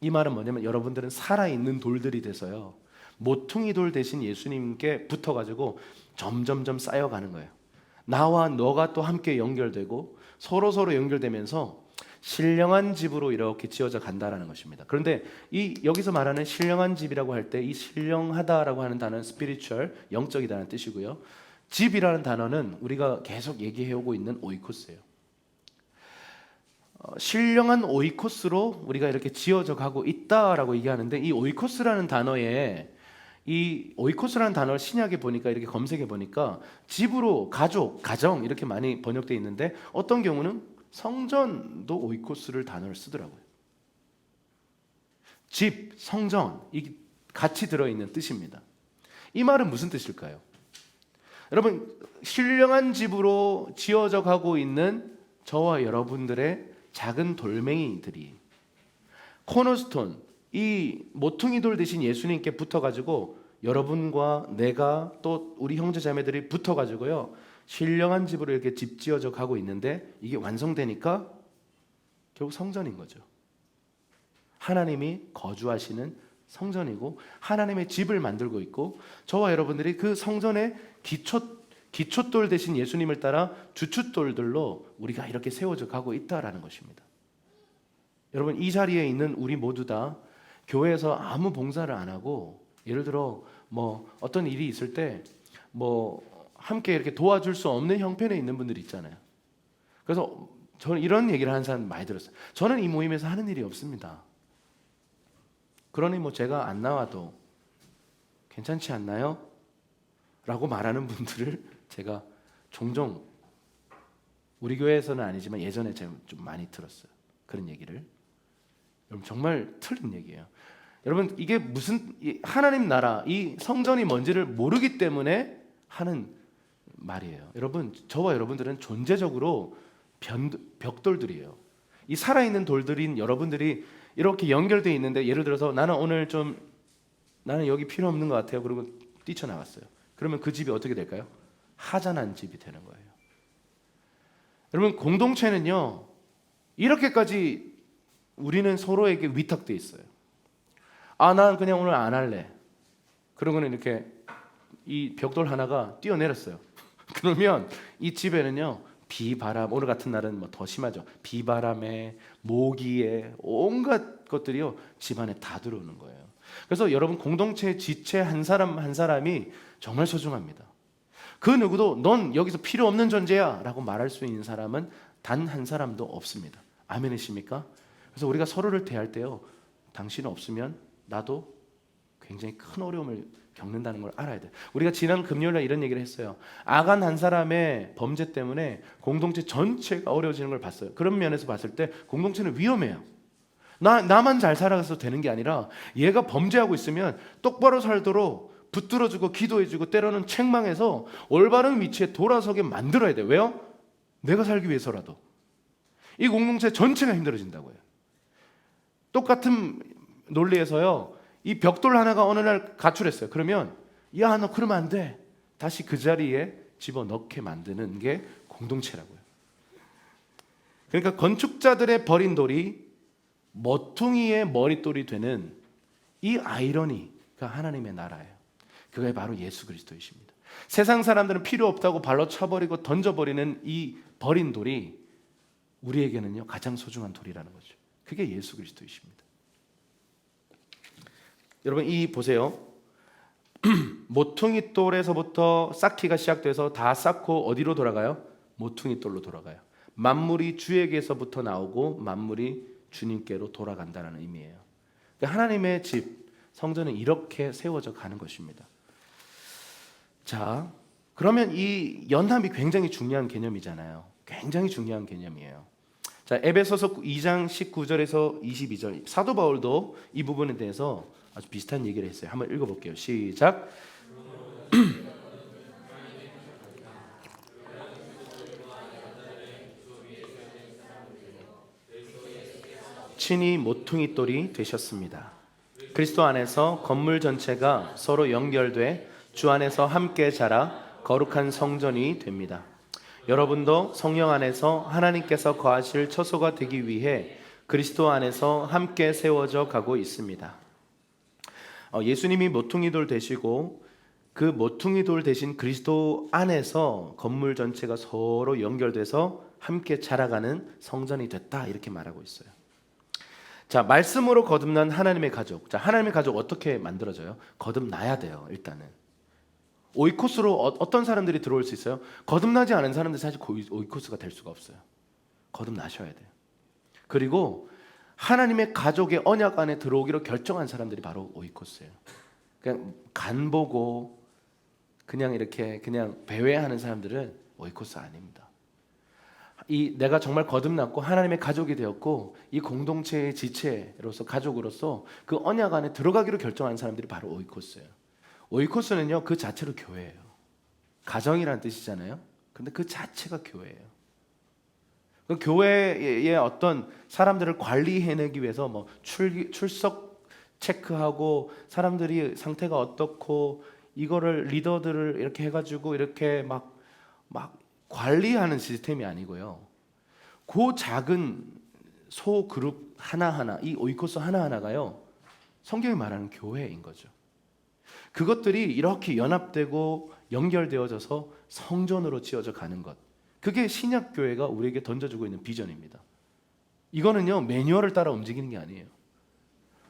이 말은 뭐냐면 여러분들은 살아있는 돌들이 돼서요 모퉁이 돌 대신 예수님께 붙어가지고 점점점 쌓여가는 거예요. 나와 너가 또 함께 연결되고 서로 연결되면서 신령한 집으로 이렇게 지어져 간다라는 것입니다. 그런데 이 여기서 말하는 신령한 집이라고 할 때 이 신령하다라고 하는 단어는 spiritual, 영적이라는 뜻이고요. 집이라는 단어는 우리가 계속 얘기해오고 있는 오이코스예요. 신령한 오이코스로 우리가 이렇게 지어져 가고 있다라고 얘기하는데 이 오이코스라는 단어에 이 오이코스라는 단어를 신약에 보니까 이렇게 검색해 보니까 집으로 가족, 가정 이렇게 많이 번역되어 있는데 어떤 경우는 성전도 오이코스를 단어를 쓰더라고요. 집, 성전 이 같이 들어있는 뜻입니다. 이 말은 무슨 뜻일까요? 여러분, 신령한 집으로 지어져 가고 있는 저와 여러분들의 작은 돌멩이들이 코너스톤, 이 모퉁이 돌 대신 예수님께 붙어가지고 여러분과 내가 또 우리 형제 자매들이 붙어가지고요 신령한 집으로 이렇게 집 지어져 가고 있는데, 이게 완성되니까 결국 성전인 거죠. 하나님이 거주하시는 성전이고 하나님의 집을 만들고 있고, 저와 여러분들이 그 성전의 기초돌 대신 예수님을 따라 주춧돌들로 우리가 이렇게 세워져 가고 있다라는 것입니다. 여러분, 이 자리에 있는 우리 모두 다 교회에서 아무 봉사를 안 하고, 예를 들어 뭐 어떤 일이 있을 때 뭐 함께 이렇게 도와줄 수 없는 형편에 있는 분들이 있잖아요. 그래서 저는 이런 얘기를 하는 사람 많이 들었어요. 저는 이 모임에서 하는 일이 없습니다. 그러니 뭐 제가 안 나와도 괜찮지 않나요? 라고 말하는 분들을 제가 종종 우리 교회에서는 아니지만 예전에 제가 좀 많이 들었어요. 그런 얘기를. 여러분, 정말 틀린 얘기예요. 여러분, 이게 무슨 하나님 나라, 이 성전이 뭔지를 모르기 때문에 하는 말이에요. 여러분, 저와 여러분들은 존재적으로 벽돌들이에요. 이 살아있는 돌들인 여러분들이 이렇게 연결되어 있는데, 예를 들어서 나는 오늘 나는 여기 필요 없는 것 같아요. 그리고 뛰쳐나갔어요. 그러면 그 집이 어떻게 될까요? 하자난 집이 되는 거예요. 여러분, 공동체는요 이렇게까지 우리는 서로에게 위탁돼 있어요. 난 그냥 오늘 안 할래. 그러고는 이렇게 이 벽돌 하나가 뛰어내렸어요. 그러면 이 집에는요 비바람, 오늘 같은 날은 뭐 더 심하죠. 비바람에 모기에 온갖 것들이요 집안에 다 들어오는 거예요. 그래서 여러분, 공동체 지체 한 사람 한 사람이 정말 소중합니다. 그 누구도 넌 여기서 필요 없는 존재야 라고 말할 수 있는 사람은 단 한 사람도 없습니다. 아멘이십니까? 그래서 우리가 서로를 대할 때요, 당신은 없으면 나도 굉장히 큰 어려움을 겪는다는 걸 알아야 돼요. 우리가 지난 금요일에 이런 얘기를 했어요. 아간 한 사람의 범죄 때문에 공동체 전체가 어려워지는 걸 봤어요. 그런 면에서 봤을 때 공동체는 위험해요. 나만 잘 살아가서 되는 게 아니라 얘가 범죄하고 있으면 똑바로 살도록 붙들어주고 기도해주고 때로는 책망해서 올바른 위치에 돌아서게 만들어야 돼요. 왜요? 내가 살기 위해서라도. 이 공동체 전체가 힘들어진다고요. 똑같은 논리에서요, 이 벽돌 하나가 어느 날 가출했어요. 그러면 야, 너 그러면 안 돼. 다시 그 자리에 집어넣게 만드는 게 공동체라고요. 그러니까 건축자들의 버린 돌이 머퉁이의 머릿돌이 되는 이 아이러니가 하나님의 나라예요. 그게 바로 예수 그리스도이십니다. 세상 사람들은 필요 없다고 발로 차버리고 던져버리는 이 버린 돌이 우리에게는요 가장 소중한 돌이라는 거죠. 그게 예수 그리스도이십니다. 여러분, 이 보세요. 모퉁이 돌에서부터 쌓기가 시작돼서 다 쌓고 어디로 돌아가요? 모퉁이 돌로 돌아가요. 만물이 주에게서부터 나오고 만물이 주님께로 돌아간다는 의미예요. 그러니까 하나님의 집, 성전은 이렇게 세워져 가는 것입니다. 자, 그러면 이 연합이 굉장히 중요한 개념이잖아요. 굉장히 중요한 개념이에요. 자, 에베소서 2장 19절에서 22절, 사도 바울도 이 부분에 대해서 아주 비슷한 얘기를 했어요. 한번 읽어볼게요. 시작. 친히 모퉁이 돌이 되셨습니다. 그리스도 안에서 건물 전체가 서로 연결돼 주 안에서 함께 자라 거룩한 성전이 됩니다. 여러분도 성령 안에서 하나님께서 거하실 처소가 되기 위해 그리스도 안에서 함께 세워져 가고 있습니다. 예수님이 모퉁이 돌 되시고 그 모퉁이 돌 대신 그리스도 안에서 건물 전체가 서로 연결돼서 함께 자라가는 성전이 됐다, 이렇게 말하고 있어요. 자, 말씀으로 거듭난 하나님의 가족. 자, 하나님의 가족 어떻게 만들어져요? 거듭나야 돼요. 일단은 오이코스로 어떤 사람들이 들어올 수 있어요? 거듭나지 않은 사람들 사실 오이코스가 될 수가 없어요. 거듭나셔야 돼요. 그리고 하나님의 가족의 언약 안에 들어오기로 결정한 사람들이 바로 오이코스예요. 그냥 간 보고 그냥 이렇게 그냥 배회하는 사람들은 오이코스 아닙니다. 이 내가 정말 거듭났고 하나님의 가족이 되었고 이 공동체의 지체로서 가족으로서 그 언약 안에 들어가기로 결정한 사람들이 바로 오이코스예요. 오이코스는요 그 자체로 교회예요. 가정이라는 뜻이잖아요. 근데 그 자체가 교회예요. 그 교회의 어떤 사람들을 관리해내기 위해서 뭐 출석 체크하고 사람들이 상태가 어떻고 이거를 리더들을 이렇게 해가지고 이렇게 막 관리하는 시스템이 아니고요. 그 작은 소 그룹 하나하나, 이 오이코스 하나하나가요 성경이 말하는 교회인 거죠. 그것들이 이렇게 연합되고 연결되어져서 성전으로 지어져 가는 것, 그게 신약 교회가 우리에게 던져주고 있는 비전입니다. 이거는요 매뉴얼을 따라 움직이는 게 아니에요.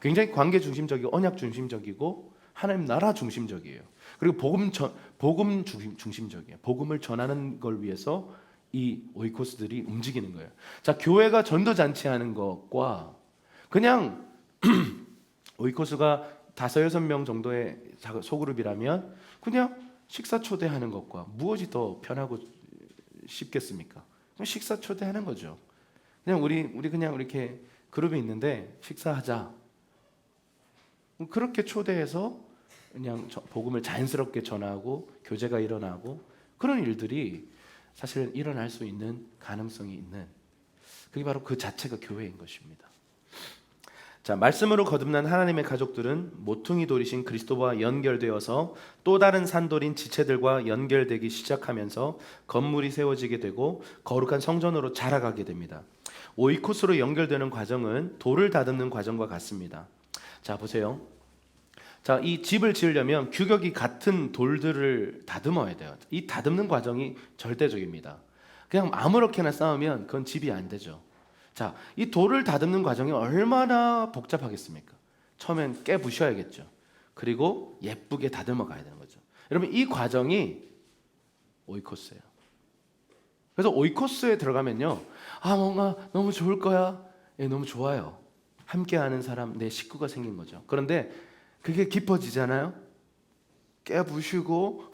굉장히 관계 중심적이고 언약 중심적이고 하나님 나라 중심적이에요. 그리고 복음 중심적이에요. 복음을 전하는 걸 위해서 이 오이코스들이 움직이는 거예요. 자, 교회가 전도잔치하는 것과 그냥 오이코스가 5-6명 정도의 소그룹이라면 그냥 식사 초대하는 것과 무엇이 더 편하고 쉽겠습니까? 그냥 식사 초대하는 거죠. 그냥 우리 그냥 이렇게 그룹이 있는데 식사하자. 그렇게 초대해서 그냥 복음을 자연스럽게 전하고 교제가 일어나고 그런 일들이 사실 일어날 수 있는 가능성이 있는, 그게 바로 그 자체가 교회인 것입니다. 자, 말씀으로 거듭난 하나님의 가족들은 모퉁이 돌이신 그리스도와 연결되어서 또 다른 산돌인 지체들과 연결되기 시작하면서 건물이 세워지게 되고 거룩한 성전으로 자라가게 됩니다. 오이코스로 연결되는 과정은 돌을 다듬는 과정과 같습니다. 자, 보세요. 자, 이 집을 지으려면 규격이 같은 돌들을 다듬어야 돼요. 이 다듬는 과정이 절대적입니다. 그냥 아무렇게나 쌓으면 그건 집이 안 되죠. 자, 이 돌을 다듬는 과정이 얼마나 복잡하겠습니까? 처음엔 깨부셔야겠죠. 그리고 예쁘게 다듬어 가야 되는 거죠. 여러분, 이 과정이 오이코스예요. 그래서 오이코스에 들어가면요, 뭔가 너무 좋을 거야. 예, 너무 좋아요. 함께하는 사람, 내 식구가 생긴 거죠. 그런데 그게 깊어지잖아요. 깨부시고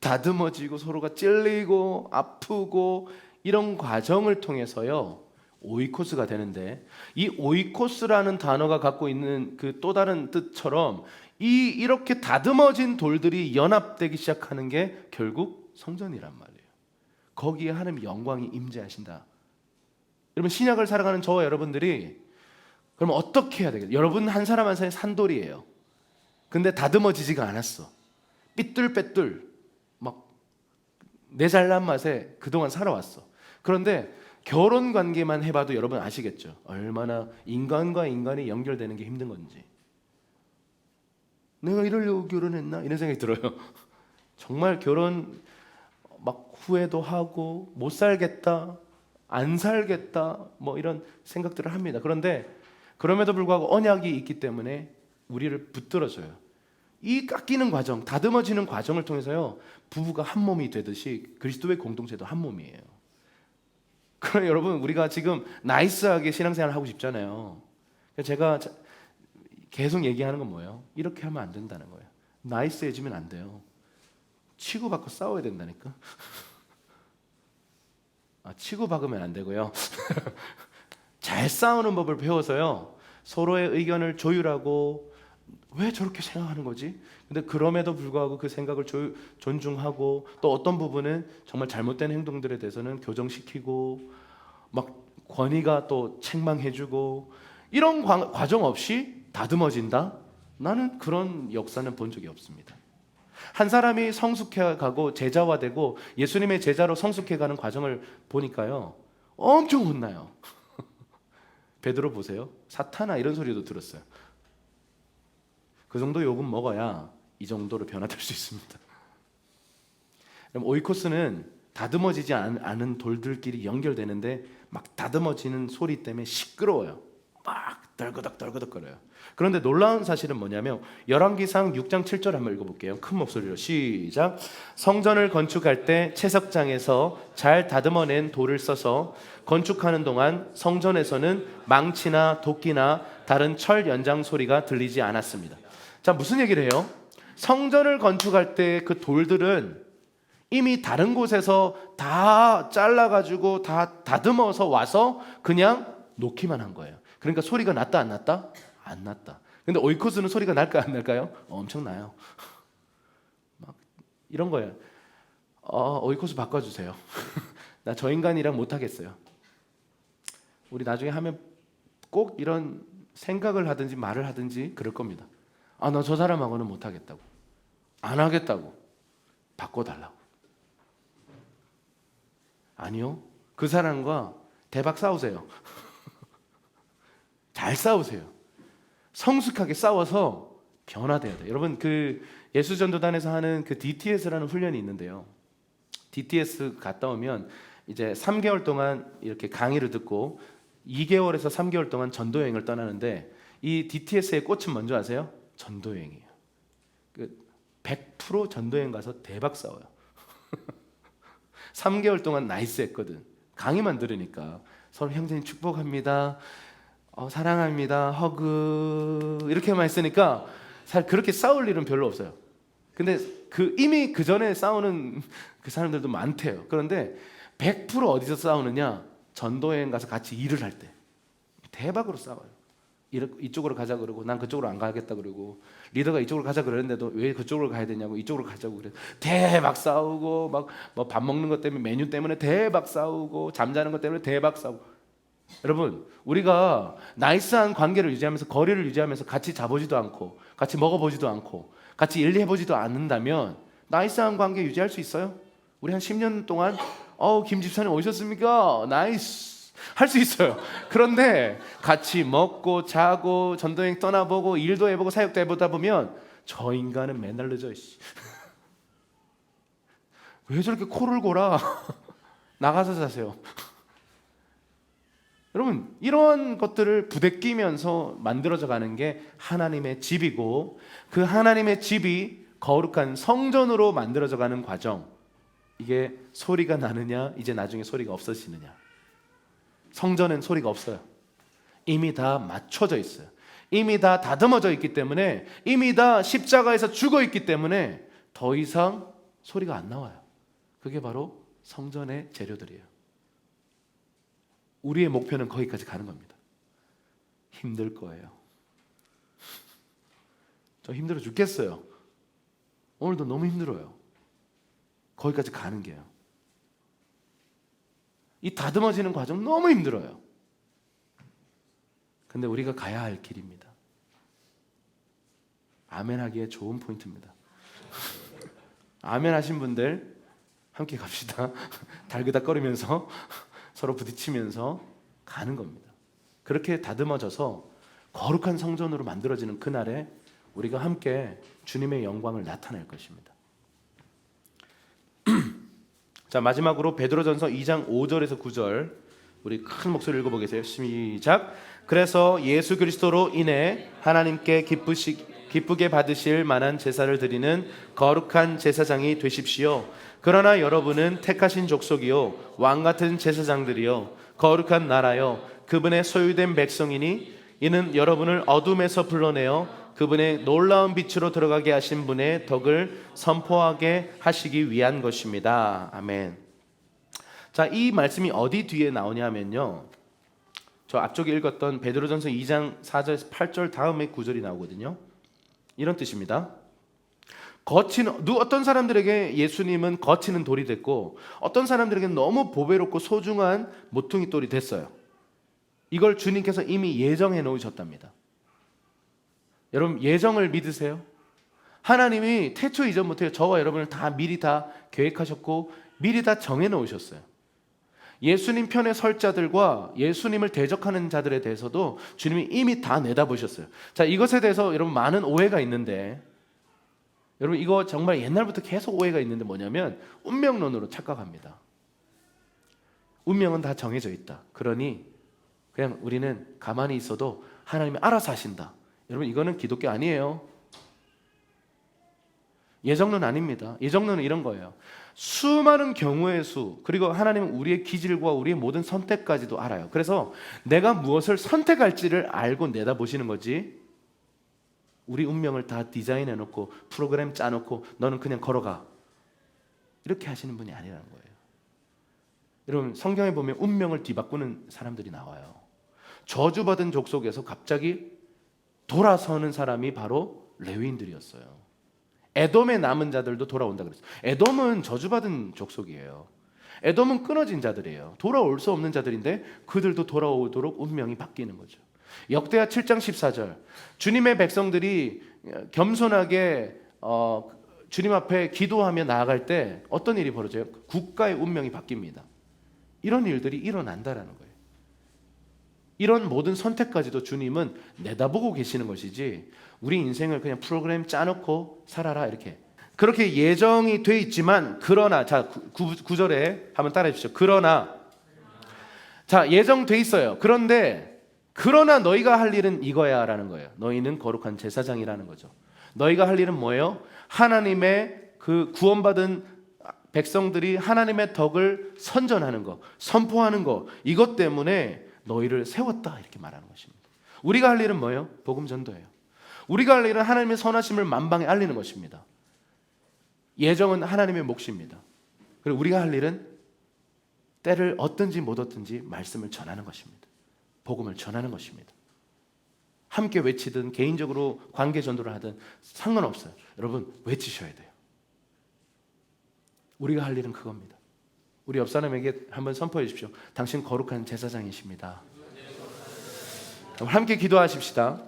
다듬어지고 서로가 찔리고 아프고 이런 과정을 통해서요 오이코스가 되는데, 이 오이코스라는 단어가 갖고 있는 그 또 다른 뜻처럼 이렇게 다듬어진 돌들이 연합되기 시작하는 게 결국 성전이란 말이에요. 거기에 하나님의 영광이 임재하신다. 여러분, 신약을 살아가는 저와 여러분들이 그럼 어떻게 해야 되겠어요? 여러분 한 사람 한 사람이 산돌이에요. 근데 다듬어지지가 않았어. 삐뚤빼뚤 막 내 잘난 맛에 그동안 살아왔어. 그런데 결혼 관계만 해봐도 여러분 아시겠죠? 얼마나 인간과 인간이 연결되는 게 힘든 건지. 내가 이러려고 결혼했나? 이런 생각이 들어요. 정말 결혼 막 후회도 하고 못 살겠다, 안 살겠다, 뭐 이런 생각들을 합니다. 그런데 그럼에도 불구하고 언약이 있기 때문에 우리를 붙들어줘요. 이 깎이는 과정, 다듬어지는 과정을 통해서요 부부가 한 몸이 되듯이 그리스도의 공동체도 한 몸이에요. 그럼 여러분, 우리가 지금 나이스하게 신앙생활을 하고 싶잖아요. 제가 계속 얘기하는 건 뭐예요? 이렇게 하면 안 된다는 거예요. 나이스해지면 안 돼요. 치고받고 싸워야 된다니까. 치고받으면 안 되고요. 잘 싸우는 법을 배워서요 서로의 의견을 조율하고, 왜 저렇게 생각하는 거지? 근데 그럼에도 불구하고 그 생각을 존중하고, 또 어떤 부분은 정말 잘못된 행동들에 대해서는 교정시키고, 막 권위가 또 책망해주고, 이런 과정 없이 다듬어진다? 나는 그런 역사는 본 적이 없습니다. 한 사람이 성숙해가고 제자화되고 예수님의 제자로 성숙해가는 과정을 보니까요 엄청 혼나요. 베드로 보세요. 사탄아 이런 소리도 들었어요. 그 정도 욕은 먹어야 이 정도로 변화될 수 있습니다. 그럼 오이코스는 다듬어지지 않은 돌들끼리 연결되는데 막 다듬어지는 소리 때문에 시끄러워요. 막 덜그덕덜그덕거려요. 그런데 놀라운 사실은 뭐냐면 열왕기상 6장 7절 한번 읽어볼게요. 큰 목소리로 시작. 성전을 건축할 때 채석장에서 잘 다듬어낸 돌을 써서 건축하는 동안 성전에서는 망치나 도끼나 다른 철 연장 소리가 들리지 않았습니다. 자, 무슨 얘기를 해요? 성전을 건축할 때 그 돌들은 이미 다른 곳에서 다 잘라가지고 다 다듬어서 와서 그냥 놓기만 한 거예요. 그러니까 소리가 났다 안 났다? 안 났다. 근데 오이코스는 소리가 날까 안 날까요? 엄청 나요. 막 이런 거예요. 오이코스 바꿔주세요. 나 저 인간이랑 못하겠어요. 우리 나중에 하면 꼭 이런 생각을 하든지 말을 하든지 그럴 겁니다. 나 저 사람하고는 못하겠다고, 안 하겠다고, 바꿔달라고. 아니요, 그 사람과 대박 싸우세요. 잘 싸우세요. 성숙하게 싸워서 변화돼야 돼요. 여러분, 그 예수전도단에서 하는 그 DTS라는 훈련이 있는데요. DTS 갔다 오면 이제 3개월 동안 이렇게 강의를 듣고 2개월에서 3개월 동안 전도여행을 떠나는데, 이 DTS의 꽃은 뭔지 아세요? 전도여행이에요. 100% 전도여행 가서 대박 싸워요. 3개월 동안 나이스 했거든. 강의만 들으니까 서로 형제님 축복합니다, 사랑합니다, 허그 이렇게만 했으니까 사실 그렇게 싸울 일은 별로 없어요. 근데 이미 그 전에 싸우는 그 사람들도 많대요. 그런데 100% 어디서 싸우느냐? 전도여행 가서 같이 일을 할 때 대박으로 싸워요. 이쪽으로 가자 그러고 난 그쪽으로 안 가겠다 그러고, 리더가 이쪽으로 가자 그러는데도 왜 그쪽으로 가야 되냐고 이쪽으로 가자고 그래. 대박 싸우고 막 뭐 밥 먹는 것 때문에, 메뉴 때문에 대박 싸우고, 잠자는 것 때문에 대박 싸우고. 여러분, 우리가 나이스한 관계를 유지하면서, 거리를 유지하면서 같이 자보지도 않고 같이 먹어보지도 않고 같이 일해보지도 않는다면 나이스한 관계 유지할 수 있어요? 우리 한 10년 동안 김 집사님 오셨습니까? 나이스 할 수 있어요. 그런데 같이 먹고 자고 전도여행 떠나보고 일도 해보고 사역도 해보다 보면 저 인간은 맨날 늦어요. 왜 저렇게 코를 골아? 나가서 자세요. 여러분, 이런 것들을 부대끼면서 만들어져 가는 게 하나님의 집이고, 그 하나님의 집이 거룩한 성전으로 만들어져 가는 과정, 이게 소리가 나느냐, 이제 나중에 소리가 없어지느냐. 성전엔 소리가 없어요. 이미 다 맞춰져 있어요. 이미 다 다듬어져 있기 때문에, 이미 다 십자가에서 죽어 있기 때문에 더 이상 소리가 안 나와요. 그게 바로 성전의 재료들이에요. 우리의 목표는 거기까지 가는 겁니다. 힘들 거예요. 저 힘들어 죽겠어요. 오늘도 너무 힘들어요. 거기까지 가는 게요. 이 다듬어지는 과정 너무 힘들어요. 근데 우리가 가야 할 길입니다. 아멘 하기에 좋은 포인트입니다. 아멘 하신 분들 함께 갑시다. 달그닥거리면서 서로 부딪히면서 가는 겁니다. 그렇게 다듬어져서 거룩한 성전으로 만들어지는 그날에 우리가 함께 주님의 영광을 나타낼 것입니다. 자, 마지막으로 베드로전서 2장 5절에서 9절 우리 큰 목소리 읽어보겠어요. 시작. 그래서 예수 그리스도로 인해 하나님께 기쁘게 받으실 만한 제사를 드리는 거룩한 제사장이 되십시오. 그러나 여러분은 택하신 족속이요 왕같은 제사장들이요 거룩한 나라요 그분의 소유된 백성이니, 이는 여러분을 어둠에서 불러내어 그분의 놀라운 빛으로 들어가게 하신 분의 덕을 선포하게 하시기 위한 것입니다. 아멘. 자, 이 말씀이 어디 뒤에 나오냐면요, 저 앞쪽에 읽었던 베드로전서 2장 4절에서 8절 다음에 9절이 나오거든요. 이런 뜻입니다. 어떤 사람들에게 예수님은 거치는 돌이 됐고, 어떤 사람들에게는 너무 보배롭고 소중한 모퉁이 돌이 됐어요. 이걸 주님께서 이미 예정해 놓으셨답니다. 여러분, 예정을 믿으세요? 하나님이 태초 이전부터 저와 여러분을 다 미리 다 계획하셨고 미리 다 정해 놓으셨어요. 예수님 편에 설 자들과 예수님을 대적하는 자들에 대해서도 주님이 이미 다 내다보셨어요. 자, 이것에 대해서 여러분 많은 오해가 있는데, 여러분 이거 정말 옛날부터 계속 오해가 있는데 뭐냐면 운명론으로 착각합니다. 운명은 다 정해져 있다. 그러니 그냥 우리는 가만히 있어도 하나님이 알아서 하신다. 여러분, 이거는 기독교 아니에요. 예정론 아닙니다. 예정론은 이런 거예요. 수많은 경우의 수, 그리고 하나님은 우리의 기질과 우리의 모든 선택까지도 알아요. 그래서 내가 무엇을 선택할지를 알고 내다보시는 거지, 우리 운명을 다 디자인해놓고 프로그램 짜놓고 너는 그냥 걸어가, 이렇게 하시는 분이 아니라는 거예요. 여러분, 성경에 보면 운명을 뒤바꾸는 사람들이 나와요. 저주받은 족속에서 갑자기 돌아서는 사람이 바로 레위인들이었어요. 에돔의 남은 자들도 돌아온다 그랬어요. 에돔은 저주받은 족속이에요. 에돔은 끊어진 자들이에요. 돌아올 수 없는 자들인데 그들도 돌아오도록 운명이 바뀌는 거죠. 역대하 7장 14절, 주님의 백성들이 겸손하게 주님 앞에 기도하며 나아갈 때 어떤 일이 벌어져요? 국가의 운명이 바뀝니다. 이런 일들이 일어난다라는 거예요. 이런 모든 선택까지도 주님은 내다보고 계시는 것이지, 우리 인생을 그냥 프로그램 짜놓고 살아라 이렇게, 그렇게 예정이 돼 있지만, 그러나, 자 9절에 한번 따라해 주시죠. 그러나, 자 예정돼 있어요. 그러나 너희가 할 일은 이거야 라는 거예요. 너희는 거룩한 제사장이라는 거죠. 너희가 할 일은 뭐예요? 하나님의 그 구원받은 백성들이 하나님의 덕을 선전하는 거, 선포하는 거, 이것 때문에 너희를 세웠다 이렇게 말하는 것입니다. 우리가 할 일은 뭐예요? 복음 전도예요. 우리가 할 일은 하나님의 선하심을 만방에 알리는 것입니다. 예정은 하나님의 몫입니다. 그리고 우리가 할 일은 때를 얻든지 못 얻든지 말씀을 전하는 것입니다. 복음을 전하는 것입니다. 함께 외치든 개인적으로 관계 전도를 하든 상관없어요. 여러분, 외치셔야 돼요. 우리가 할 일은 그겁니다. 우리 옆 사람에게 한번 선포해 주십시오. 당신 거룩한 제사장이십니다. 함께 기도하십시다.